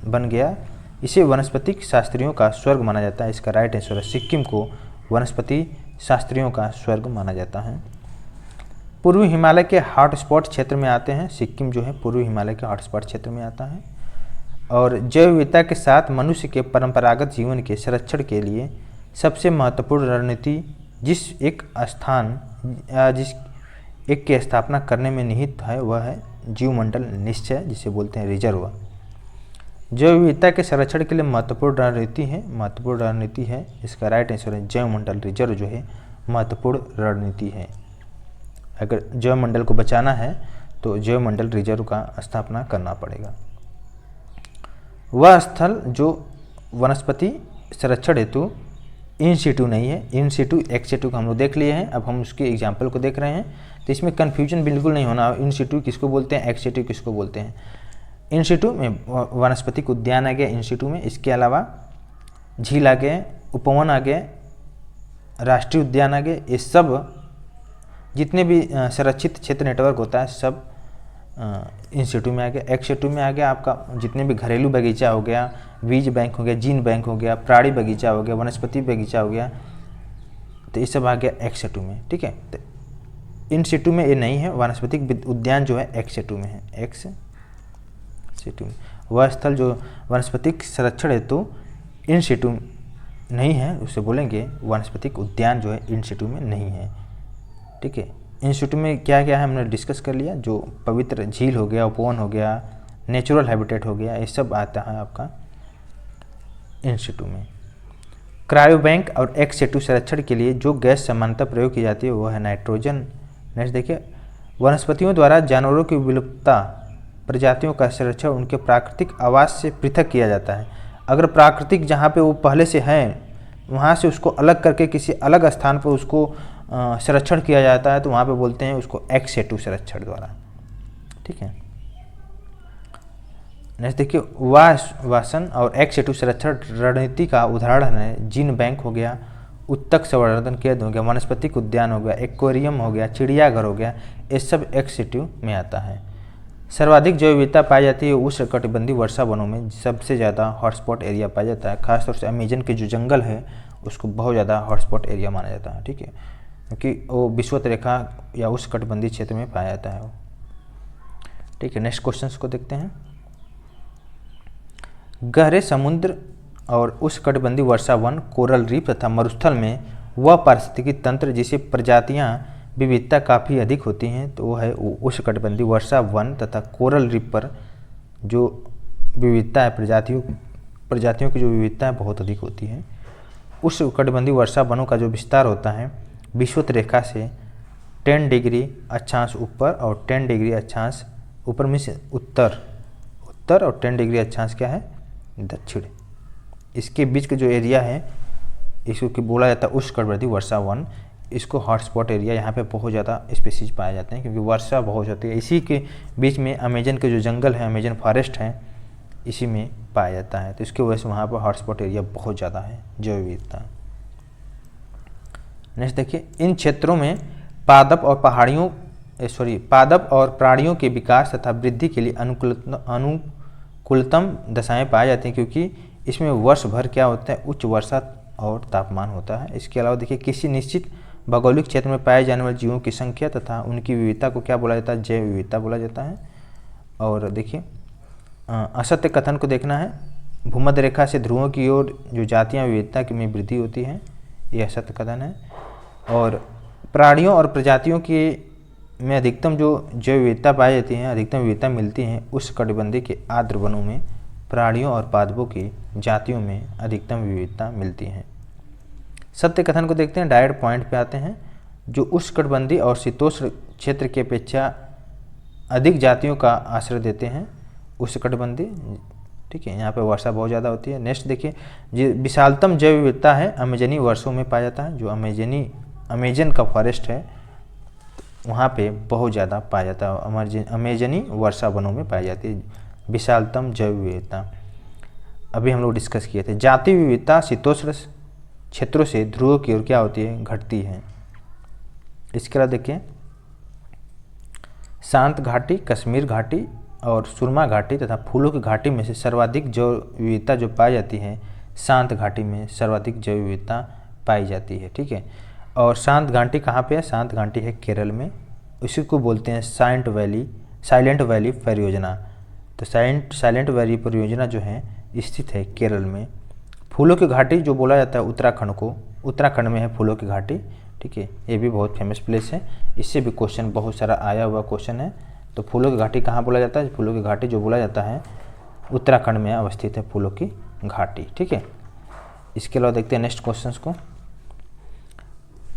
बन गया। इसे वनस्पतिक शास्त्रियों का स्वर्ग माना जाता है। इसका राइट आंसर है, सिक्किम को वनस्पति शास्त्रियों का स्वर्ग माना जाता है। पूर्वी हिमालय के हॉटस्पॉट क्षेत्र में आते हैं। सिक्किम जो है पूर्वी हिमालय के हॉटस्पॉट क्षेत्र में आता है। और जैव विविधता के साथ मनुष्य के परंपरागत जीवन के संरक्षण के लिए सबसे महत्वपूर्ण रणनीति जिस एक की स्थापना करने में निहित है वह है जीवमंडल निश्चय, जिसे बोलते हैं रिजर्व। जैव विविधता के संरक्षण के लिए महत्वपूर्ण रणनीति है। इसका राइट आंसर है जैवमंडल रिजर्व जो है महत्वपूर्ण रणनीति है। अगर जैवमंडल को बचाना है तो जैवमंडल रिजर्व का स्थापना करना पड़ेगा। वह स्थल जो वनस्पति संरक्षण हेतु इन सीटू नहीं है, इन सीटू एक्स सीटू का हम लोग देख लिए हैं। अब हम उसके एग्जाम्पल को देख रहे हैं, तो इसमें कन्फ्यूजन बिल्कुल नहीं होना। इन सीटू किसको बोलते हैं, एक्स सीटू किसको बोलते हैं। इन सीटू में वनस्पतिक उद्यान आ गया इन सीटू में, इसके अलावा झील आ गए, उपवन आ गए, राष्ट्रीय उद्यान आ गए। ये सब जितने भी संरक्षित क्षेत्र नेटवर्क होता है सब इन सीटू में आ गया। एक्स सीटू में आ गया आपका जितने भी घरेलू बगीचा हो गया, बीज बैंक हो गया, जीन बैंक हो गया, प्राणी बगीचा हो गया, वनस्पति बगीचा हो गया, तो ये सब आ गया एक्स सीटू में, ठीक है। तो इन सीटू में ये नहीं है। वनस्पतिक उद्यान जो है एक्स सीटू में है, एक्स सीटू में। वह स्थल जो वनस्पतिक संरक्षण हेतु इन सीटू नहीं है उसे बोलेंगे वनस्पतिक उद्यान जो है इन सीटू में नहीं है, ठीक है। इन सीटू में क्या क्या है हमने डिस्कस कर लिया। जो पवित्र झील हो गया, उपवन हो गया, नेचुरल हैबिटेट हो गया, ये सब आता है आपका इन सीटू में। क्रायो बैंक और एक्स सीटू संरक्षण के लिए जो गैस समानता प्रयोग की जाती है वो है नाइट्रोजन। नेक्स्ट देखिए, वनस्पतियों द्वारा जानवरों की विलुप्तता प्रजातियों का संरक्षण उनके प्राकृतिक आवास से पृथक किया जाता है। अगर प्राकृतिक जहाँ पे वो पहले से हैं वहाँ से उसको अलग करके किसी अलग स्थान पर उसको संरक्षण किया जाता है तो वहाँ पे बोलते हैं उसको एक्स सीटू संरक्षण द्वारा, ठीक है। नेक्स्ट देखिए, वासन और एक्स सीटू संरक्षण रणनीति का उदाहरण है जीन बैंक हो गया, उत्तक संवर्धन केंद्र हो गया, वनस्पतिक उद्यान हो गया, एक्वेरियम हो गया, चिड़ियाघर हो गया, ये सब एक्स सीटू में आता है। सर्वाधिक जैव विविधता पाई जाती है उष्णकटिबंधीय वर्षा वनों में। सबसे ज़्यादा हॉटस्पॉट एरिया पाया जाता है, खासतौर से अमेजन के जो जंगल है उसको बहुत ज़्यादा हॉटस्पॉट एरिया माना जाता है, ठीक है, क्योंकि वो विषुवत रेखा या उष्णकटिबंधीय क्षेत्र में पाया जाता है वो, ठीक है। नेक्स्ट क्वेश्चन को देखते हैं। गहरे समुद्र और उष्णकटिबंधीय वर्षा वन, कोरल रीफ तथा मरुस्थल में वह पारिस्थितिकी तंत्र जिसे प्रजातियां विविधता काफ़ी अधिक होती हैं तो वो है उष्णकटिबंधीय वर्षा वन तथा कोरल रीफ पर जो विविधता है प्रजातियों की जो विविधता है बहुत अधिक होती है। उष्णकटिबंधीय वर्षा वनों का जो विस्तार होता है विषुवत रेखा से 10 डिग्री अक्षांश ऊपर और 10 डिग्री अक्षांश ऊपर में से उत्तर और 10 डिग्री अक्षांश क्या है दक्षिण, इसके बीच का जो एरिया है इसको बोला जाता है उष्णकटिबंधीय वर्षा वन। इसको हॉटस्पॉट एरिया, यहाँ पे बहुत ज़्यादा स्पीसीज पाए जाते हैं क्योंकि वर्षा बहुत होती है। इसी के बीच में अमेजन के जो जंगल है, अमेजन फॉरेस्ट है, इसी में पाया जाता है, तो इसकी वजह से वहाँ पर हॉटस्पॉट एरिया बहुत ज़्यादा है जैव विविधता। नेक्स्ट देखिए, इन क्षेत्रों में पादप और प्राणियों के विकास तथा वृद्धि के लिए अनुकूलतम दशाएं पाई जाती हैं क्योंकि इसमें वर्ष भर क्या होता है, उच्च वर्षा और तापमान होता है। इसके अलावा देखिए, किसी निश्चित भौगोलिक क्षेत्र में पाए जाने वाले जीवों की संख्या तथा उनकी विविधता को क्या बोला जाता है, जैव विविधता बोला जाता है। और देखिए, असत्य कथन को देखना है, भूमध्य रेखा से ध्रुवों की ओर जो जातियाँ विविधता में वृद्धि होती है, ये असत्य कथन है। और प्राणियों और प्रजातियों की में अधिकतम जो जैव विविधता पाई जाती है, अधिकतम विविधता मिलती है उष्णकटिबंधीय के आर्द्र वनों में, प्राणियों और पादपों की जातियों में अधिकतम विविधता मिलती है। सत्य कथन को देखते हैं, डायरेक्ट पॉइंट पे आते हैं। जो उष्णकटिबंधीय और शीतोष्ण क्षेत्र की अपेक्षा अधिक जातियों का आश्रय देते हैं उष्णकटिबंधीय, ठीक है, यहाँ पे वर्षा बहुत ज़्यादा होती है। नेक्स्ट देखिए, जो विशालतम जैव विविधता है अमेजनी वर्षों में पाया जाता है। जो अमेजन का फॉरेस्ट है वहाँ पे बहुत ज़्यादा पाया जाता है, अमेजनी वर्षा वनों में पाई जाती है विशालतम जैव विविधता। अभी हम लोग डिस्कस किए थे, जाति विविधता शीतोष्ण क्षेत्रों से ध्रुव की ओर क्या होती है, घटती है। इसके अलावा देखिए, शांत घाटी, कश्मीर घाटी और सुरमा घाटी तथा फूलों की घाटी में से सर्वाधिक जैव विविधता जो पाई जाती है, शांत घाटी में सर्वाधिक जैव विविधता पाई जाती है, ठीक है। और शांत घाटी कहाँ पे है, शांत घाटी है केरल में, इसी को बोलते हैं साइलेंट वैली परियोजना। तो साइलेंट वैली परियोजना जो है स्थित है केरल में। फूलों की घाटी जो बोला जाता है उत्तराखंड में है फूलों की घाटी, ठीक है, ये भी बहुत फेमस प्लेस है, इससे भी क्वेश्चन बहुत सारा आया हुआ क्वेश्चन है। तो फूलों की घाटी कहाँ बोला जाता है, फूलों की घाटी जो बोला जाता है उत्तराखंड में अवस्थित है फूलों की घाटी, ठीक है। इसके अलावा देखते हैं नेक्स्ट क्वेश्चन को,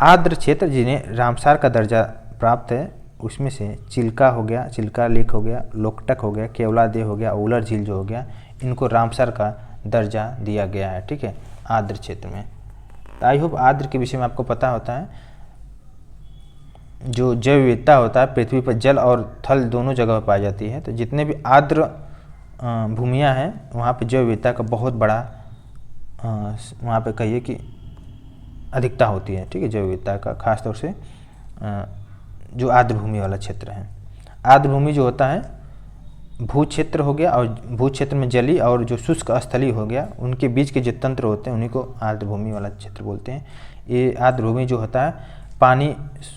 आर्द्र क्षेत्र जिन्हें रामसार का दर्जा प्राप्त है उसमें से चिल्का हो गया, चिल्का लेक हो गया, लोकटक हो गया, केवलादेव हो गया, उलर झील जो हो गया, इनको रामसार का दर्जा दिया गया है, ठीक है, आर्द्र क्षेत्र में। तो आई होप आर्द्र के विषय में आपको पता होता है। जो जैव विविधता होता है पृथ्वी पर जल और थल दोनों जगह पाई जाती है, तो जितने भी आर्द्र भूमियाँ हैं वहाँ पे जैव विविधता का बहुत बड़ा वहाँ पे कहिए कि अधिकता होती है, ठीक है, जैव विविधता का, खासतौर से जो आर्द्र भूमि वाला क्षेत्र है। आर्द्र भूमि जो होता है भू क्षेत्र हो गया, और भू क्षेत्र में जली और जो शुष्क स्थली हो गया, उनके बीच के जो तंत्र होते हैं उन्हीं को आर्द्र भूमि वाला क्षेत्र बोलते हैं। ये आर्द्र भूमि जो होता है पानी,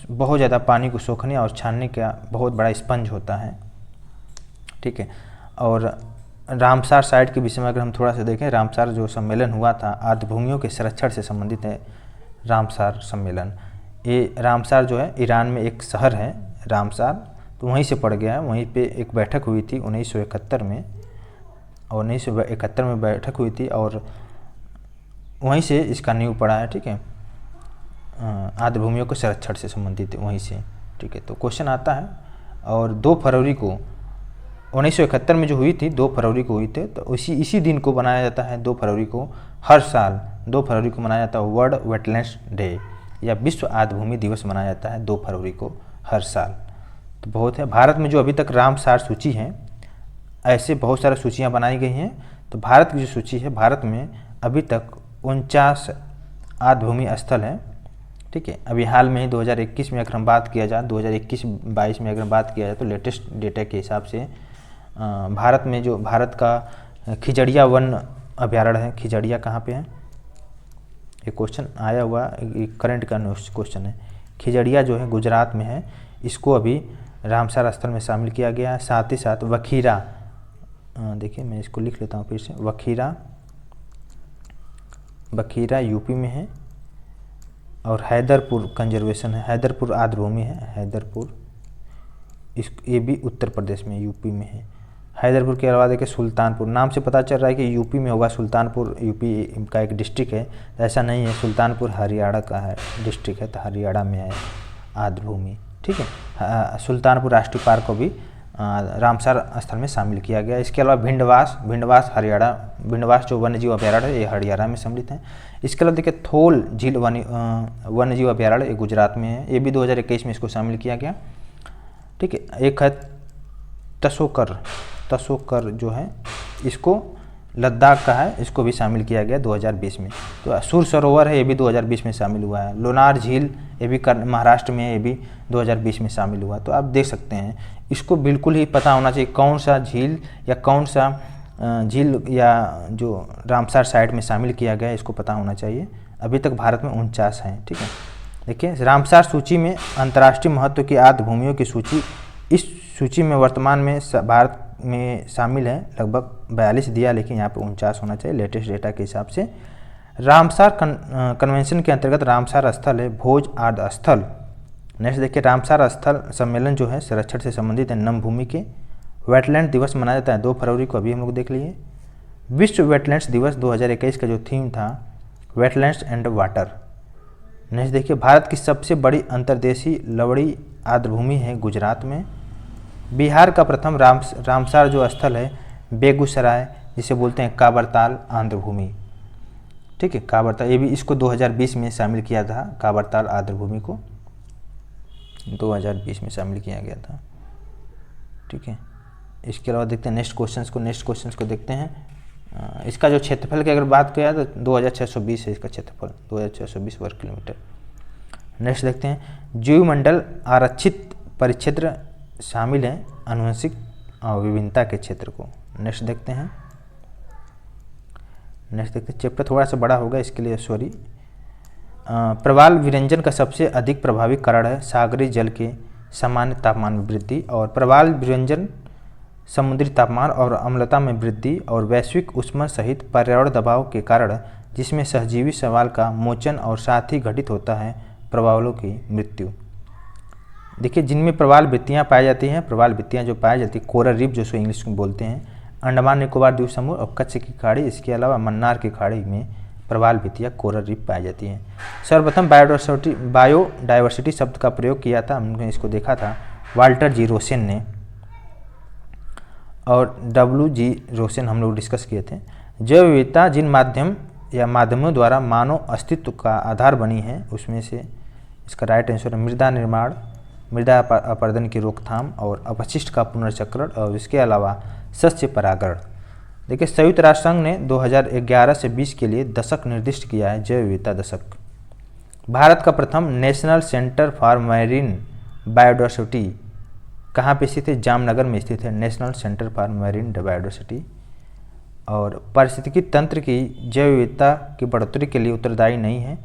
बहुत ज़्यादा पानी को सोखने और छानने का बहुत बड़ा स्पंज होता है, ठीक है। और रामसार साइट के विषय में अगर हम थोड़ा सा देखें, रामसार जो सम्मेलन हुआ था आर्द्र भूमियों के संरक्षण से संबंधित है रामसार सम्मेलन। ये रामसार जो है ईरान में एक शहर है रामसार, तो वहीं से पड़ गया है। वहीं पे एक बैठक हुई थी 1971 में, और 1971 में बैठक हुई थी और वहीं से इसका नींव पड़ा है, ठीक है, आर्द्र भूमियों के संरक्षण से संबंधित वहीं से, ठीक है। तो क्वेश्चन आता है, और 2 फरवरी को 1971 में जो हुई थी 2 फरवरी को हुई थी, तो इसी दिन को बनाया जाता है 2 फरवरी को, हर साल 2 फरवरी को मनाया जाता है वर्ल्ड वेटलैंड्स डे, या विश्व आर्द्र भूमि दिवस मनाया जाता है 2 फरवरी को हर साल। तो बहुत है। भारत में जो अभी तक रामसार सूची है, ऐसे बहुत सारी सूचियाँ बनाई गई हैं। तो भारत की जो सूची है, भारत में अभी तक 49 आर्द्र भूमि स्थल हैं, ठीक है। अभी हाल में ही 2021 में अगर हम बात किया जाए, 2021-22 में अगर बात किया जाए, तो लेटेस्ट डेटा के हिसाब से भारत में जो भारत का खिजड़िया वन अभ्यारण्य है, खिजड़िया कहाँ पे है, ये क्वेश्चन आया हुआ, करंट का क्वेश्चन है। खिजड़िया जो है गुजरात में है, इसको अभी रामसार स्थल में शामिल किया गया है। साथ ही साथ वखीरा, देखिए मैं इसको लिख लेता हूँ फिर से, वखीरा यूपी में है, और हैदरपुर कंजर्वेशन है, हैदरपुर आर्द्र भूमि है, हैदरपुर, ये भी उत्तर प्रदेश में, यूपी में है। हैदरपुर के अलावा देखिए सुल्तानपुर, नाम से पता चल रहा है कि यूपी में होगा, सुल्तानपुर यूपी का एक डिस्ट्रिक्ट है, तो ऐसा नहीं है, सुल्तानपुर हरियाणा का है डिस्ट्रिक्ट है, तो हरियाणा में है आर्द्र भूमि, ठीक है। सुल्तानपुर राष्ट्रीय पार्क को भी रामसर स्थल में शामिल किया गया। इसके अलावा भिंडवास हरियाणा, भिंडवास जो वन्यजीव अभयारण्य है ये हरियाणा में सम्मिलित है। इसके अलावा देखिए थोल झील वन्यजीव अभयारण्य ये गुजरात में है, ये भी 2021 में इसको शामिल किया गया। ठीक है, एक है तसोकर जो है इसको लद्दाख का है, इसको भी शामिल किया गया 2020 में। तो सुर सरोवर है ये भी 2020 में शामिल हुआ है। लोनार झील ये भी महाराष्ट्र में, ये भी 2020 में शामिल हुआ। तो आप देख सकते हैं इसको बिल्कुल ही पता होना चाहिए कौन सा झील या कौन सा झील या जो रामसर साइट में शामिल किया गया है, इसको पता होना चाहिए। अभी तक भारत में 49 हैं। ठीक है, देखिए रामसर सूची में अंतर्राष्ट्रीय महत्व की आर्द्र भूमियों की सूची, इस सूची में वर्तमान में भारत में शामिल है लगभग 42 दिया, लेकिन यहाँ पे 49 होना चाहिए लेटेस्ट डेटा के हिसाब से। रामसर कन्वेंशन के अंतर्गत रामसर स्थल है भोज आर्द्र स्थल। नेक्स्ट देखिए रामसर स्थल सम्मेलन जो है संरक्षण से संबंधित है नम भूमि के। वेटलैंड दिवस मनाया जाता है 2 फरवरी को, अभी हम लोग देख लिए। विश्व वेटलैंड्स दिवस 2021 का जो थीम था वेटलैंड्स एंड वाटर। नेक्स्ट देखिए भारत की सबसे बड़ी अंतर्देशीय लवड़ी आर्द्र भूमि है गुजरात में। बिहार का प्रथम रामसर जो स्थल है बेगूसराय, जिसे बोलते हैं काबरताल आर्द्र भूमि। ठीक है, काबरताल, ये भी इसको 2020 में शामिल किया था, काबरताल आर्द्र भूमि को 2020 में शामिल किया गया था। ठीक है, इसके अलावा देखते हैं नेक्स्ट क्वेश्चंस को देखते हैं। इसका जो क्षेत्रफल की अगर बात किया तो 2620 है इसका क्षेत्रफल, 2620 वर्ग किलोमीटर। नेक्स्ट देखते हैं जीवमंडल आरक्षित परिक्षेत्र शामिल है आनुवंशिक विभिन्नता के क्षेत्र को। नेक्स्ट देखते हैं चैप्टर थोड़ा सा बड़ा होगा इसके लिए सॉरी। प्रवाल विरंजन का सबसे अधिक प्रभावी कारण है सागरी जल के सामान्य तापमान में वृद्धि, और प्रवाल विरंजन समुद्री तापमान और अम्लता में वृद्धि और वैश्विक ऊष्मा सहित पर्यावरण दबाव के कारण जिसमें सहजीवी सवाल का मोचन और साथ ही घटित होता है प्रवालों की मृत्यु। देखिए जिनमें प्रवाल वृत्तियाँ पाई जाती हैं, प्रवाल वृत्तियाँ जो पाई जाती है कोरल रीफ जो इंग्लिश में बोलते हैं, अंडमान निकोबार द्वीप समूह और कच्छ की खाड़ी, इसके अलावा मन्नार की खाड़ी में प्रवाल वृत्तियाँ कोरल रीफ पाई जाती हैं। सर्वप्रथम बायोडाइवर्सिटी शब्द का प्रयोग किया था, हमने इसको देखा था वाल्टर जी रोसेन ने और WG रोसेन, हम लोग डिस्कस किए थे। जैव विविधता जिन माध्यमों द्वारा मानव अस्तित्व का आधार बनी है उसमें से इसका राइट आंसर है मृदा निर्माण, मृदा अपरदन की रोकथाम और अपशिष्ट का पुनर्चक्रण और इसके अलावा सस्य परागण। देखिए संयुक्त राष्ट्र संघ ने 2011 से 20 के लिए दशक निर्दिष्ट किया है जैव विविधता दशक। भारत का प्रथम national centre for marine biodiversity कहाँ पे स्थित है? जामनगर में स्थित है national centre for marine biodiversity. और पारिस्थितिकी तंत्र की जैव विविधता की बढ़ोतरी के लिए उत्तरदायी नहीं है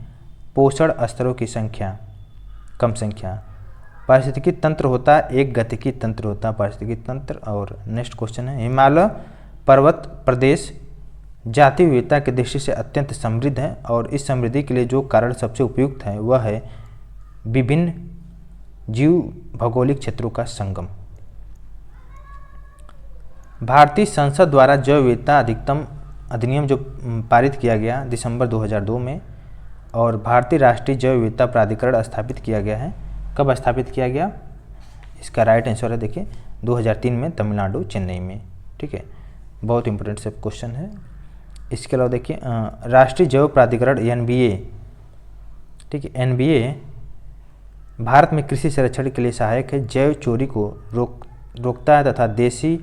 पोषण स्तरों की कम संख्या। पारिस्थितिकी तंत्र होता है एक गतिकी तंत्र होता है पारिस्थितिकी तंत्र। और नेक्स्ट क्वेश्चन है हिमालय पर्वत प्रदेश जाति विविधता की दृष्टि से अत्यंत समृद्ध है और इस समृद्धि के लिए जो कारण सबसे उपयुक्त है वह है विभिन्न जीव भौगोलिक क्षेत्रों का संगम। भारतीय संसद द्वारा जैव विविधता अधिकतम अधिनियम जो पारित किया गया दिसंबर 2002 में और भारतीय राष्ट्रीय जैव विविधता प्राधिकरण स्थापित किया गया है। कब स्थापित किया गया? इसका राइट आंसर है देखिए 2003 में तमिलनाडु चेन्नई में। ठीक है, बहुत इंपॉर्टेंट सब क्वेश्चन है। इसके अलावा देखिए राष्ट्रीय जैव प्राधिकरण NBA, ठीक है, NBA भारत में कृषि संरक्षण के लिए सहायक है, जैव चोरी को रोकता है तथा देशी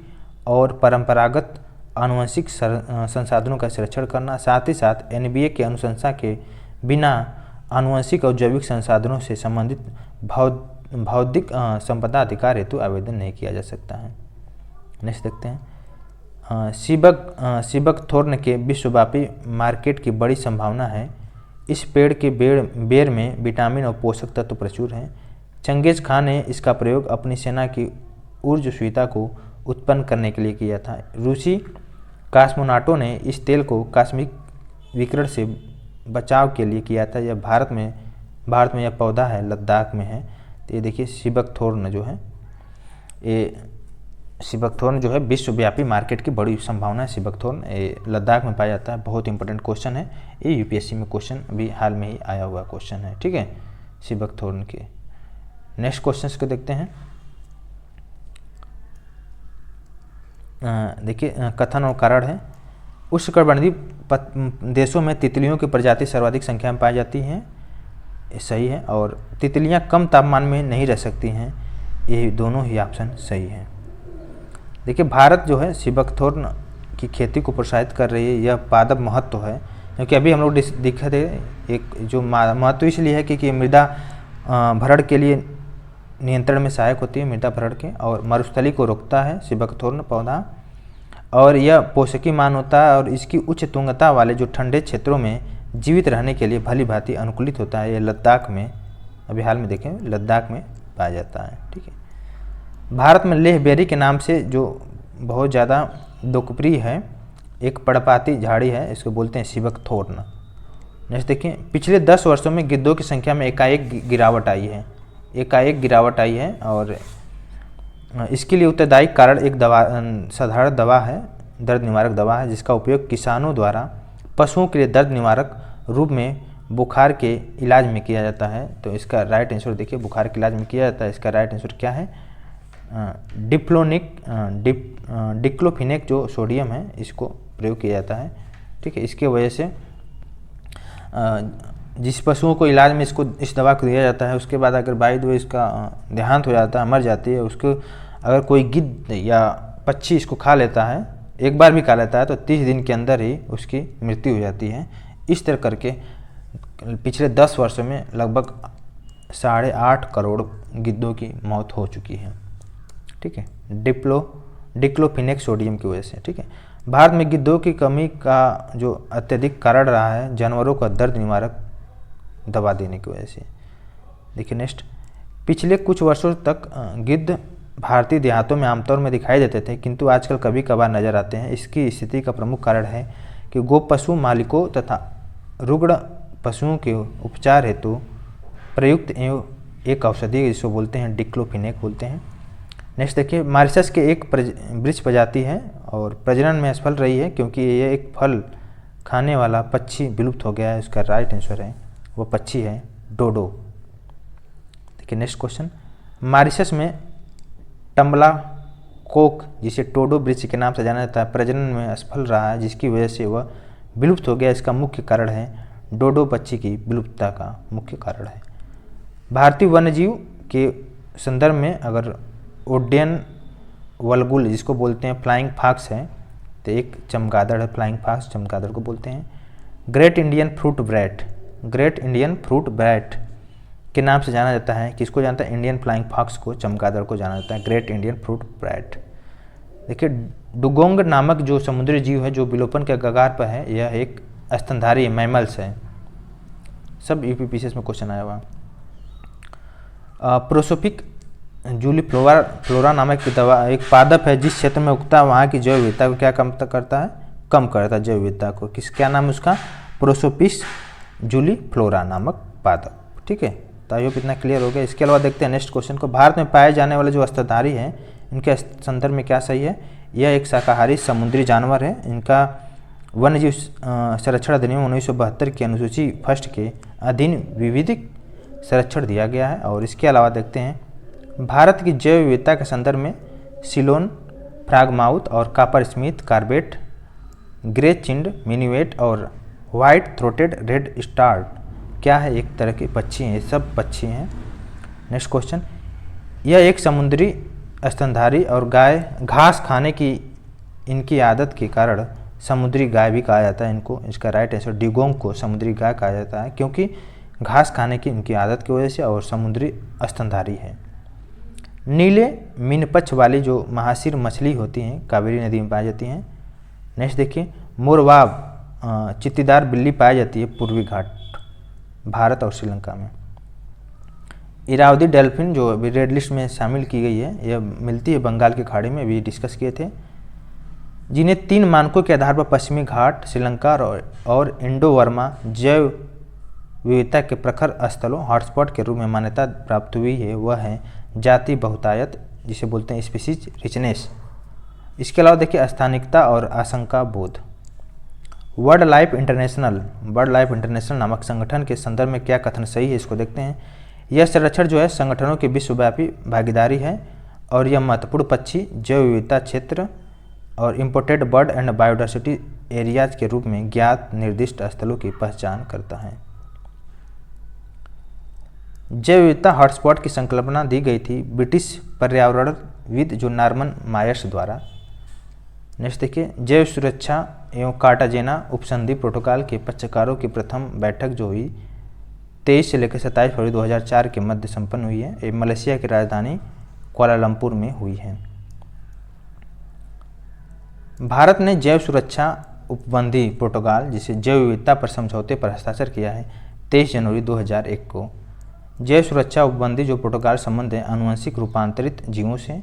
और परंपरागत आनुवंशिक संसाधनों का संरक्षण करना, साथ ही साथ NBA के अनुशंसा के बिना आनुवंशिक और जैविक संसाधनों से संबंधित बौद्धिक संपदा अधिकार हेतु आवेदन नहीं किया जा सकता है। नेक्स्ट देखते हैं सीबक थोर्न के विश्वव्यापी मार्केट की बड़ी संभावना है। इस पेड़ के बेर में विटामिन और पोषक तत्व प्रचुर हैं। चंगेज खान ने इसका प्रयोग अपनी सेना की ऊर्जस्विता को उत्पन्न करने के लिए किया था। रूसी कॉस्मोनाटों ने इस तेल को कॉस्मिक विकिरण से बचाव के लिए किया था। यह भारत में यह पौधा है, लद्दाख में है। तो ये देखिए सीबक थोर्न जो है विश्वव्यापी मार्केट की बड़ी संभावना है। सीबक थोर्न लद्दाख में पाया जाता है। बहुत इंपॉर्टेंट क्वेश्चन है ये, UPSC में क्वेश्चन अभी हाल में ही आया हुआ क्वेश्चन है। ठीक है, सीबक थोर्न के। नेक्स्ट क्वेश्चन को देखते हैं। देखिए कथन और कारण है। उष्णकटिबंधीय देशों में तितलियों की प्रजाति सर्वाधिक संख्या में पाई जाती हैं, ये सही है। और तितलियां कम तापमान में नहीं रह सकती हैं, ये दोनों ही ऑप्शन सही है। देखिए भारत जो है सीबकथोर्न की खेती को प्रोत्साहित कर रही है, यह पादप महत्व है, क्योंकि अभी हम लोग दिखे थे एक जो महत्व इसलिए है क्योंकि मृदा भरण के लिए नियंत्रण में सहायक होती है, मृदा भरण के, और मरुस्थली को रोकता है सीबकथोर्न पौधा, और यह पोषकी मान होता है, और इसकी उच्च तुंगता वाले जो ठंडे क्षेत्रों में जीवित रहने के लिए भली भांति अनुकूलित होता है। ये लद्दाख में, अभी हाल में देखें लद्दाख में पाया जाता है। ठीक है। भारत में लेह बेरी के नाम से जो बहुत ज़्यादा लोकप्रिय है एक पर्णपाती झाड़ी है, इसको बोलते हैं सीबकथोर्न। नेक्स्ट देखिए, पिछले 10 वर्षों में गिद्धों की संख्या में एकाएक गिरावट आई है, एकाएक गिरावट आई है, और इसके लिए उत्तरदायी कारण एक दवा, साधारण दवा है, दर्द निवारक दवा है, जिसका उपयोग किसानों द्वारा पशुओं के लिए दर्द निवारक रूप में बुखार के इलाज में किया जाता है। तो इसका राइट आंसर देखिए, बुखार के इलाज में किया जाता है, इसका राइट आंसर क्या है? डिक्लोफिनेक जो सोडियम है इसको प्रयोग किया जाता है। ठीक है। इसके वजह से जिस पशुओं को इलाज में इस दवा को दिया जाता है, उसके बाद अगर बाई द वे इसका देहांत हो जाता है, मर जाती है, उसको अगर कोई गिद्ध या पक्षी इसको खा लेता है, एक बार भी खा लेता है, तो 30 दिन के अंदर ही उसकी मृत्यु हो जाती है। इस तरह करके पिछले 10 वर्षों में लगभग 8.5 करोड़ गिद्धों की मौत हो चुकी है। ठीक है, डिक्लोफिनेक सोडियम की वजह से। ठीक है। भारत में गिद्धों की कमी का जो अत्यधिक कारण रहा है जानवरों का दर्द निवारक दवा देने की वजह से। देखिए नेक्स्ट, पिछले कुछ वर्षों तक गिद्ध भारतीय देहातों में आमतौर में दिखाई देते थे, किंतु आजकल कभी कभार नजर आते हैं। इसकी स्थिति का प्रमुख कारण है कि गोप पशु मालिकों तथा रुग्ण पशुओं के उपचार हेतु प्रयुक्त एक औषधि जिसको बोलते हैं डिक्लोफिनेक बोलते हैं। नेक्स्ट देखिए, मॉरिशस के एक वृक्ष प्रजाति है और प्रजनन में असफल रही है क्योंकि ये एक फल खाने वाला पक्षी विलुप्त हो गया है। इसका राइट आंसर है वो पक्षी है डोडो। देखिए नेक्स्ट क्वेश्चन, मॉरिशस में टम्बला कोक जिसे टोडो वृक्ष के नाम से जाना जाता है प्रजनन में असफल रहा है, जिसकी वजह से वह विलुप्त हो गया। इसका मुख्य कारण है डोडो पक्षी की विलुप्तता का मुख्य कारण है। भारतीय वन्यजीव के संदर्भ में अगर ओडियन वल्गुल जिसको बोलते हैं फ्लाइंग फॉक्स है, तो एक चमगादड़ है, फ्लाइंग फॉक्स चमगादड़ को बोलते हैं। Great Indian fruit bat, great Indian fruit bat के नाम से जाना जाता है। किसको जानता है? इंडियन फ्लाइंग फॉक्स को, चमगादड़ को जाना जाता है ग्रेट इंडियन फ्रूट बैट। देखिए डुगोंग नामक जो समुद्री जीव है जो विलोपन के कगार पर है, यह एक स्तनधारी मैमल्स है। सब यूपीपीसीएस में क्वेश्चन आया हुआ। प्रोसोपिक जूली फ्लोरा नामक की दवा एक पादप है जिस क्षेत्र में उगता है वहाँ की जैव विविधता को क्या कम करता है? कम करता है जैव विविधता को। क्या नाम है उसका? प्रोसोपिस जूली फ्लोरा नामक पादप। ठीक है, तो आई होप इतना क्लियर हो गया। इसके अलावा देखते हैं नेक्स्ट क्वेश्चन को, भारत में पाए जाने वाले जो स्तनधारी हैं इनके संदर्भ में क्या सही है? यह एक शाकाहारी समुद्री जानवर है। इनका वन्यजीव संरक्षण अधिनियम 1972 की अनुसूची फर्स्ट के अधीन विविधिक संरक्षण दिया गया है। और इसके अलावा देखते हैं भारत की जैव विविधता के संदर्भ में सिलोन, फ्रॉगमाउथ और coppersmith barbet, grey chinned minivet और वाइट थ्रोटेड रेड स्टार्ट क्या है? एक तरह के पक्षी हैं, ये सब पक्षी हैं। नेक्स्ट क्वेश्चन, यह एक समुद्री स्तनधारी और गाय घास खाने की इनकी आदत के कारण समुद्री गाय भी कहा जाता है इनको। इसका राइट आंसर डिगोंग को समुद्री गाय कहा जाता है क्योंकि घास खाने की इनकी आदत की वजह से और समुद्री स्तनधारी है। नीले मीनपक्ष वाली जो महासिर मछली होती हैं कावेरी नदी में पाई जाती हैं। नेक्स्ट देखिए, मोरवाब चित्तीदार बिल्ली पाई जाती है पूर्वी घाट भारत और श्रीलंका में। इरावदी डॉल्फिन जो अभी रेड लिस्ट में शामिल की गई है, यह मिलती है बंगाल की खाड़ी में, भी डिस्कस किए थे। जिन्हें 3 मानकों के आधार पर पश्चिमी घाट, श्रीलंका और इंडो वर्मा जैव विविधता के प्रखर स्थलों हॉटस्पॉट के रूप में मान्यता प्राप्त हुई है, वह है जाति बहुतायत जिसे बोलते हैं स्पीसीज रिचनेस। इसके अलावा देखिए स्थानिकता और आशंका बोध। वर्ल्ड लाइफ इंटरनेशनल नामक संगठन के संदर्भ में क्या कथन सही है? इसको देखते हैं। यह संरक्षण जो है संगठनों की विश्वव्यापी भागीदारी है और यह महत्वपूर्ण पक्षी जैव विविधता क्षेत्र और imported bird and biodiversity areas के रूप में ज्ञात निर्दिष्ट स्थलों की पहचान करता है। जैव विविधता हॉटस्पॉट की संकल्पना दी गई थी ब्रिटिश पर्यावरणविद जो नॉर्मन मायर्स द्वारा। नेक्स्ट देखिए, जैव सुरक्षा एवं कार्टाजेना उपसंधि प्रोटोकॉल के पक्षकारों की प्रथम बैठक जो हुई 23 से लेकर 27 फरवरी 2004 के मध्य संपन्न हुई है। ये मलेशिया की राजधानी कुआलालंपुर में हुई है। भारत ने जैव सुरक्षा उपबंधी प्रोटोकॉल जिसे जैव विविधता पर समझौते पर हस्ताक्षर किया है 23 जनवरी 2001 को। जैव सुरक्षा उपबंधी जो प्रोटोकॉल संबंध है आनुवंशिक रूपांतरित जीवों से,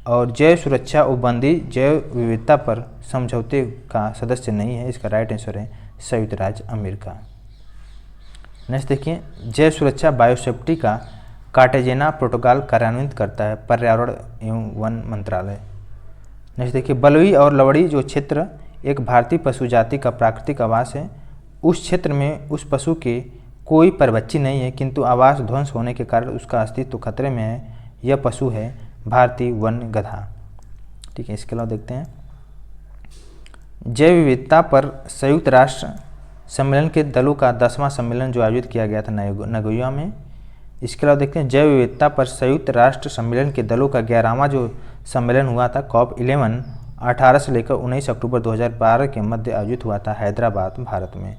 और जैव सुरक्षा उपबंधी जैव विविधता पर समझौते का सदस्य नहीं है। इसका राइट आंसर है संयुक्त राज्य अमेरिका। नेक्स्ट देखिए, जैव सुरक्षा बायोसेफ्टी का कार्टेजेना प्रोटोकॉल कार्यान्वित करता है पर्यावरण एवं वन मंत्रालय। नेक्स्ट देखिए, बलुई और लवड़ी जो क्षेत्र एक भारतीय पशु जाति का प्राकृतिक आवास है, उस क्षेत्र में उस पशु के कोई परबच्ची नहीं है, किंतु आवास ध्वंस होने के कारण उसका अस्तित्व खतरे में है। यह पशु है भारतीय वन गधा। ठीक है, इसके अलावा देखते हैं जैव विविधता पर संयुक्त राष्ट्र सम्मेलन के दलों का 10वां सम्मेलन जो आयोजित किया गया था नगोया में। इसके अलावा देखते हैं जैव विविधता पर संयुक्त राष्ट्र सम्मेलन के दलों का 11वां जो सम्मेलन हुआ था COP11 18 से लेकर 19 अक्टूबर 2012 के मध्य आयोजित हुआ था हैदराबाद भारत में।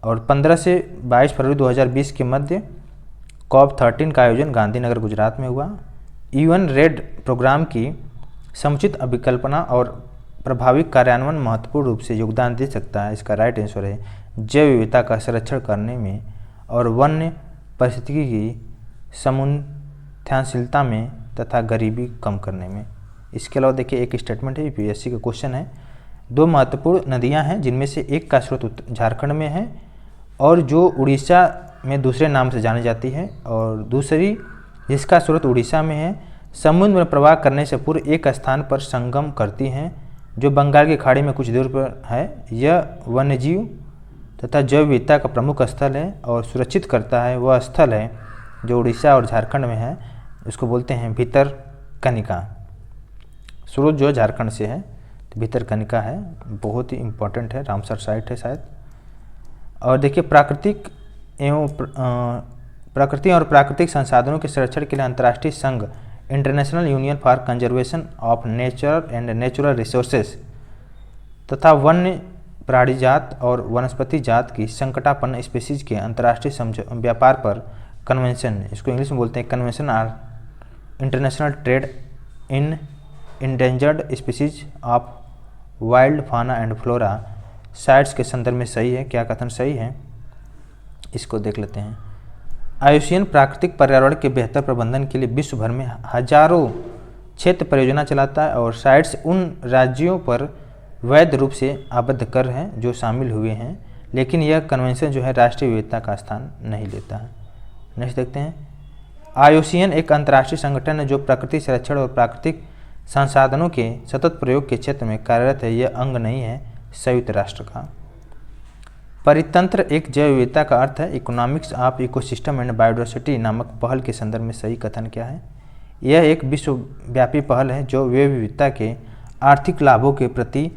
और 15 से 22 फरवरी 2020 के मध्य COP13 का आयोजन गांधीनगर गुजरात में हुआ। UN रेड प्रोग्राम की समुचित अभिकल्पना और प्रभावी कार्यान्वयन महत्वपूर्ण रूप से योगदान दे सकता है। इसका राइट आंसर है जैव विविधता का संरक्षण करने में और वन्य पारिस्थितिकी की समुन्नयनशीलता में तथा गरीबी कम करने में। इसके अलावा देखिए एक स्टेटमेंट है, UPSC का क्वेश्चन है। 2 महत्वपूर्ण नदियां हैं जिनमें से एक का स्रोत झारखंड में है और जो उड़ीसा में दूसरे नाम से जानी जाती है, और दूसरी जिसका स्रोत उड़ीसा में है समुद्र में प्रवाह करने से पूर्व एक स्थान पर संगम करती हैं जो बंगाल की खाड़ी में कुछ दूर पर है। यह वन्यजीव तथा जैव विविधता का प्रमुख स्थल है और सुरक्षित करता है। वह स्थल है जो उड़ीसा और झारखंड में है, उसको बोलते हैं भितरकनिका। स्रोत जो झारखंड से है तो भितरकनिका है, बहुत ही इम्पोर्टेंट है, रामसर साइट है शायद। और देखिए प्रकृति और प्राकृतिक संसाधनों के संरक्षण के लिए अंतर्राष्ट्रीय संघ international union for conservation of nature and natural resources तथा वन्य प्राणी जात और वनस्पति जात की संकटापन्न स्पीसीज के अंतर्राष्ट्रीय व्यापार पर कन्वेंशन, इसको इंग्लिश में बोलते हैं convention are international trade in endangered species of wild fauna and flora CITES के संदर्भ में सही है। क्या कथन सही है, इसको देख लेते हैं। आयुष्मान प्राकृतिक पर्यावरण के बेहतर प्रबंधन के लिए विश्व भर में हजारों क्षेत्र परियोजना चलाता है और साइट्स उन राज्यों पर वैध रूप से आबद्ध कर हैं जो शामिल हुए हैं, लेकिन यह कन्वेंशन जो है राष्ट्रीय विविधता का स्थान नहीं लेता है। नेक्स्ट देखते हैं, आयुष्मान एक अंतर्राष्ट्रीय संगठन है जो प्रकृति संरक्षण और प्राकृतिक संसाधनों के सतत प्रयोग के क्षेत्र में कार्यरत है। यह अंग नहीं है संयुक्त राष्ट्र का। परितंत्र एक जैव विविधता का अर्थ है economics of ecosystem and biodiversity नामक पहल के संदर्भ में सही कथन क्या है। यह एक विश्वव्यापी पहल है जो जैव विविधता के आर्थिक लाभों के प्रति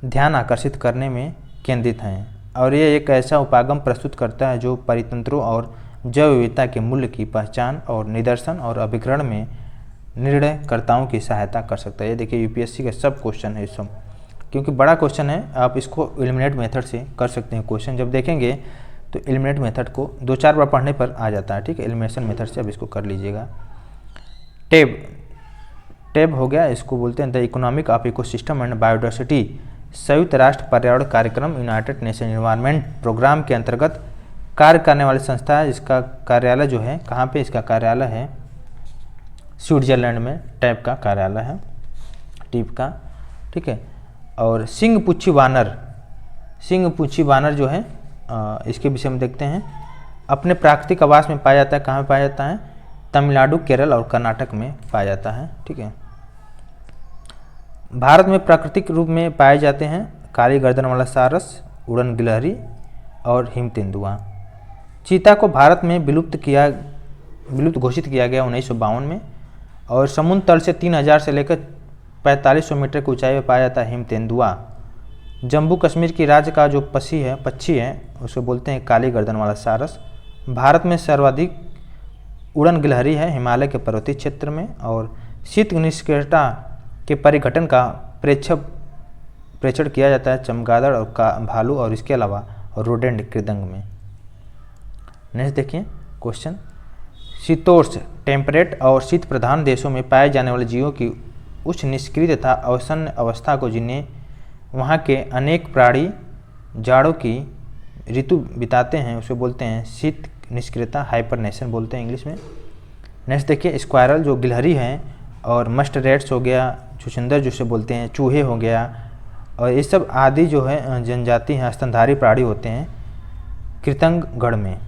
ध्यान आकर्षित करने में केंद्रित है और यह एक ऐसा उपागम प्रस्तुत करता है जो परितंत्रों और जैव विविधता के मूल्य की पहचान और निदर्शन और अभिग्रहण में निर्णयकर्ताओं की सहायता कर सकता है। ये देखिए UPSC का सब क्वेश्चन है इस सब, क्योंकि बड़ा क्वेश्चन है, आप इसको एलिमिनेट मेथड से कर सकते हैं। क्वेश्चन जब देखेंगे तो एलिमिनेट मेथड को 2-4 बार पढ़ने पर आ जाता है। ठीक है, एलिमिनेशन मेथड से अब इसको कर लीजिएगा। टेब हो गया, इसको बोलते हैं the economic of ecosystem and biodiversity संयुक्त राष्ट्र पर्यावरण कार्यक्रम यूनाइटेड नेशन एनवायरनमेंट प्रोग्राम के अंतर्गत कार्य करने वाली संस्था है। इसका कार्यालय जो है कहाँ पे, इसका कार्यालय है स्विट्जरलैंड में, टैब का कार्यालय है, टीप का। ठीक है, और सिंह पुच्छी वानर जो है इसके विषय में देखते हैं। अपने प्राकृतिक आवास में पाया जाता है, कहाँ पाया जाता है, तमिलनाडु, केरल और कर्नाटक में पाया जाता है। ठीक है, भारत में प्राकृतिक रूप में पाए जाते हैं काली गर्दन वाला सारस, उड़न गिलहरी और हिम तेंदुआ। चीता को भारत में विलुप्त घोषित किया गया 1952 में और समुद्र तल से 3000 से लेकर 4500 मीटर की ऊंचाई पर पाया जाता है हिम तेंदुआ। जम्मू कश्मीर की राज्य का जो पक्षी है उसे बोलते हैं काली गर्दन वाला सारस। भारत में सर्वाधिक उड़न गिलहरी है हिमालय के पर्वतीय क्षेत्र में। और शीत निष्क्रियता के परिघटन का प्रेक्षण किया जाता है चमगादड़ और भालू और इसके अलावा रोडेंट कृदंग में। नेक्स्ट देखिए क्वेश्चन, शीतोष्ण टेम्परेट और शीत प्रधान देशों में पाए जाने वाले जीवों की उच्च निष्क्रिय तथा अवसन्न अवस्था को जिन्हें वहाँ के अनेक प्राणी जाड़ों की ऋतु बिताते हैं उसे बोलते हैं शीत निष्क्रियता, हाइबरनेशन बोलते हैं इंग्लिश में। नेक्स्ट देखिए स्क्वायरल जो गिलहरी हैं और मस्ट रेट्स हो गया, छुछुंदर जिसे बोलते हैं, चूहे हो गया और ये सब आदि जो है जनजाति हैं स्तनधारी प्राणी होते हैं कृतंगगढ़ में।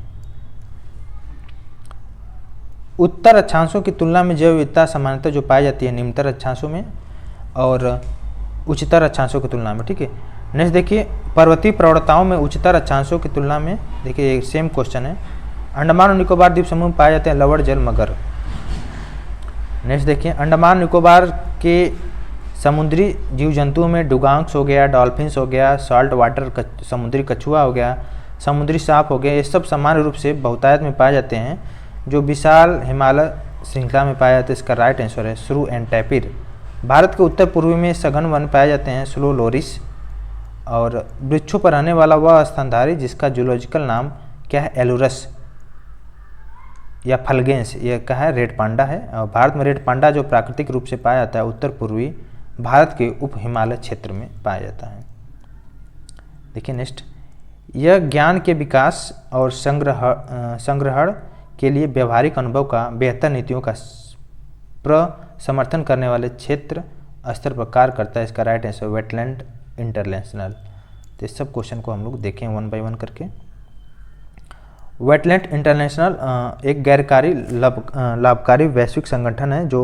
उत्तर अक्षांशों की तुलना में जैव विविधता सामान्यतः जो पाई जाती है निम्नतर अक्षांशों में और उच्चतर अक्षांशों की तुलना में। ठीक है, नेक्स्ट देखिए पर्वतीय प्रवणताओं में उच्चतर अक्षांशों की तुलना में, देखिए एक सेम क्वेश्चन है। अंडमान और निकोबार द्वीप समूह में पाए जाते हैं लवण जल मगर। नेक्स्ट देखिए अंडमान निकोबार के समुद्री जीव जंतुओं में डुगांग्स हो गया, डॉल्फिन्स हो गया, सॉल्ट वाटर समुद्री कछुआ हो गया, समुद्री सांप हो गया, ये सब सामान्य रूप से बहुतायत में पाए जाते हैं जो विशाल हिमालय श्रृंखला में पाया जाता है। इसका राइट आंसर है श्रू एंड टैपिर। भारत के उत्तर पूर्वी में सघन वन पाए जाते हैं स्लो लोरिस। और वृक्षों पर रहने वाला वह स्तनधारी जिसका जूलॉजिकल नाम क्या है एलुरस या फलगेंस, यह क्या है रेड पांडा है। और भारत में रेड पांडा जो प्राकृतिक रूप से पाया जाता है उत्तर पूर्वी भारत के उप हिमालय क्षेत्र में पाया जाता है। देखिए नेक्स्ट, यह ज्ञान के विकास और संग्रहण के लिए व्यवहारिक अनुभव का बेहतर नीतियों का समर्थन करने वाले क्षेत्र स्तर पर कार्य करता है। इसका राइट आंसर वेटलैंड इंटरनेशनल। तो इस सब क्वेश्चन को हम लोग देखें वन बाय वन करके। वेटलैंड इंटरनेशनल एक गैरकारी लाभकारी वैश्विक संगठन है जो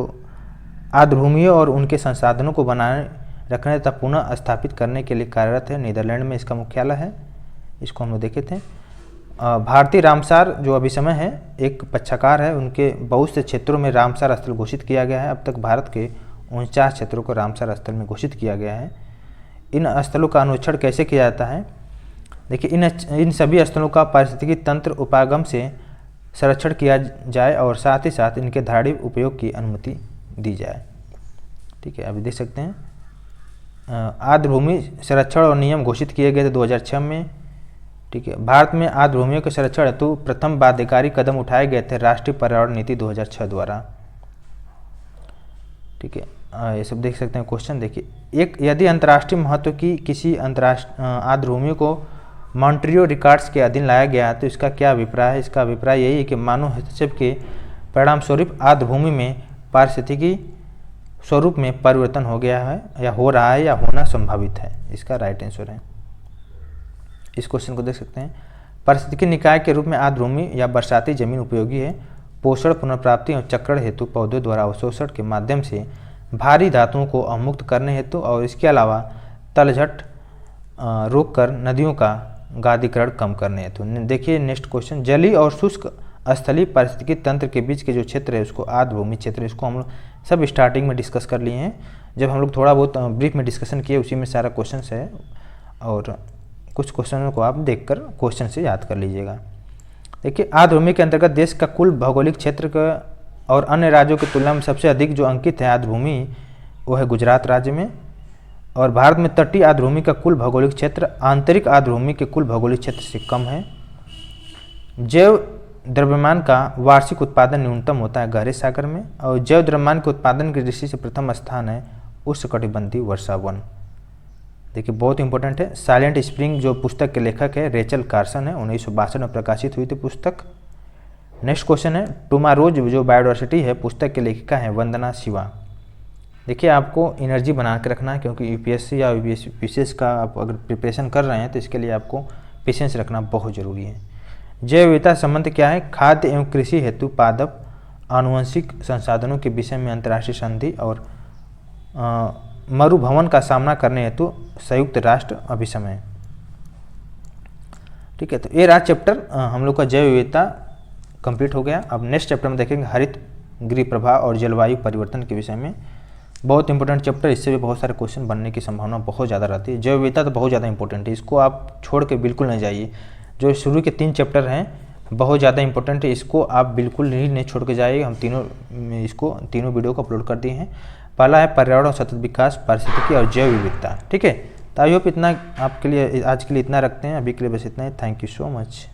आर्द्रभूमियों और उनके संसाधनों को बनाए रखने तथा पुनः स्थापित करने के लिए कार्यरत है। नीदरलैंड में इसका मुख्यालय है। इसको हम लोग देखे थे। भारतीय रामसार जो अभी समय है एक पक्षकार है, उनके बहुत से क्षेत्रों में रामसार स्थल घोषित किया गया है। अब तक भारत के 49 क्षेत्रों को रामसार स्थल में घोषित किया गया है। इन स्थलों का अनुच्छेद कैसे किया जाता है? देखिए इन सभी स्थलों का पारिस्थितिकी तंत्र उपागम से संरक्षण किया जाए और साथ ही साथ इनके धारणीय उपयोग की अनुमति दी जाए। ठीक है, अभी देख सकते हैं आर्द्रभूमि संरक्षण और नियम घोषित किए गए थे 2006 में। ठीक है, भारत में आर्द्रभूमियों के संरक्षण हेतु प्रथम बाध्यकारी कदम उठाए गए थे राष्ट्रीय पर्यावरण नीति 2006 द्वारा। ठीक है, ये सब देख सकते हैं क्वेश्चन। देखिए एक यदि अंतर्राष्ट्रीय महत्व की किसी आर्द्रभूमियों को मॉन्ट्रियो रिकॉर्ड्स के अधीन लाया गया तो इसका क्या अभिप्राय है? इसका अभिप्राय यही है कि मानव हस्तक्षेप के परिणाम स्वरूप आर्द्रभूमि में पारिस्थितिकी स्वरूप में परिवर्तन हो गया है या हो रहा है या होना संभावित है। इसका राइट आंसर है। इस क्वेश्चन को देख सकते हैं। पारिस्थितिकी निकाय के रूप में आर्द्रभूमि या बरसाती जमीन उपयोगी है। पोषण पुनर्प्राप्ति और चक्रण हेतु पौधों द्वारा अवशोषण के माध्यम से भारी धातुओं को अवमुक्त करने हेतु और इसके अलावा तलछट रोककर नदियों का गादीकरण कम करने हेतु। देखिए नेक्स्ट क्वेश्चन, जलीय और शुष्क स्थलीय पारिस्थितिकी तंत्र के बीच के जो क्षेत्र है उसको आर्द्रभूमि क्षेत्र, इसको हम लोग सब स्टार्टिंग में डिस्कस कर लिए हैं। जब हम लोग थोड़ा बहुत ब्रीफ में डिस्कशन किए उसी में सारा क्वेश्चन है और कुछ क्वेश्चनों को आप देखकर क्वेश्चन से याद कर लीजिएगा। देखिए आर्द्रभूमि के अंतर्गत देश का कुल भौगोलिक क्षेत्र का और अन्य राज्यों की तुलना में सबसे अधिक जो अंकित है आर्द्रभूमि वो है गुजरात राज्य में। और भारत में तटीय आर्द्रभूमि का कुल भौगोलिक क्षेत्र आंतरिक आर्द्रभूमि के कुल भौगोलिक क्षेत्र से कम है। जैव द्रव्यमान का वार्षिक उत्पादन न्यूनतम होता है गहरे सागर में। और जैव द्रव्यमान के उत्पादन की दृष्टि से प्रथम स्थान है उष्णकटिबंधीय वर्षा वन। देखिए बहुत इंपॉर्टेंट है। साइलेंट स्प्रिंग जो पुस्तक के लेखक है रेचल कार्सन है, 1962 में प्रकाशित हुई थी पुस्तक। नेक्स्ट क्वेश्चन है टुमारोज जो बायोडाइवर्सिटी है पुस्तक के लेखिका है वंदना शिवा। देखिए आपको एनर्जी बना के रखना है क्योंकि यूपीएससी या यूपीएससी का आप अगर प्रिपरेशन कर रहे हैं तो इसके लिए आपको पेशेंस रखना बहुत ज़रूरी है। जैव विविधता संबंध क्या है? खाद्य एवं कृषि हेतु पादप आनुवंशिक संसाधनों के विषय में अंतर्राष्ट्रीय संधि और मरुभवन का सामना करने हेतु संयुक्त राष्ट्र अभिसमय। ठीक है, तो ये रहा चैप्टर हम लोग का जैव विविधता कंप्लीट हो गया। अब नेक्स्ट चैप्टर में देखेंगे हरित गृह प्रभाव और जलवायु परिवर्तन के विषय में। बहुत इंपॉर्टेंट चैप्टर, इससे भी बहुत सारे क्वेश्चन बनने की संभावना बहुत ज़्यादा रहती है। जैव विविधता तो बहुत ज़्यादा इंपॉर्टेंट है, इसको आप छोड़ के बिल्कुल नहीं जाइए। जो शुरू के 3 चैप्टर हैं बहुत ज़्यादा इंपॉर्टेंट है, इसको आप बिल्कुल ही नहीं छोड़ के जाइए। हम तीनों वीडियो को अपलोड कर दिए हैं। पहला है पर्यावरण और सतत विकास, पारिस्थितिकी और जैव विविधता, ठीक है। तो आई होप इतना आपके लिए आज के लिए इतना रखते हैं, अभी के लिए बस इतना ही। Thank you so much.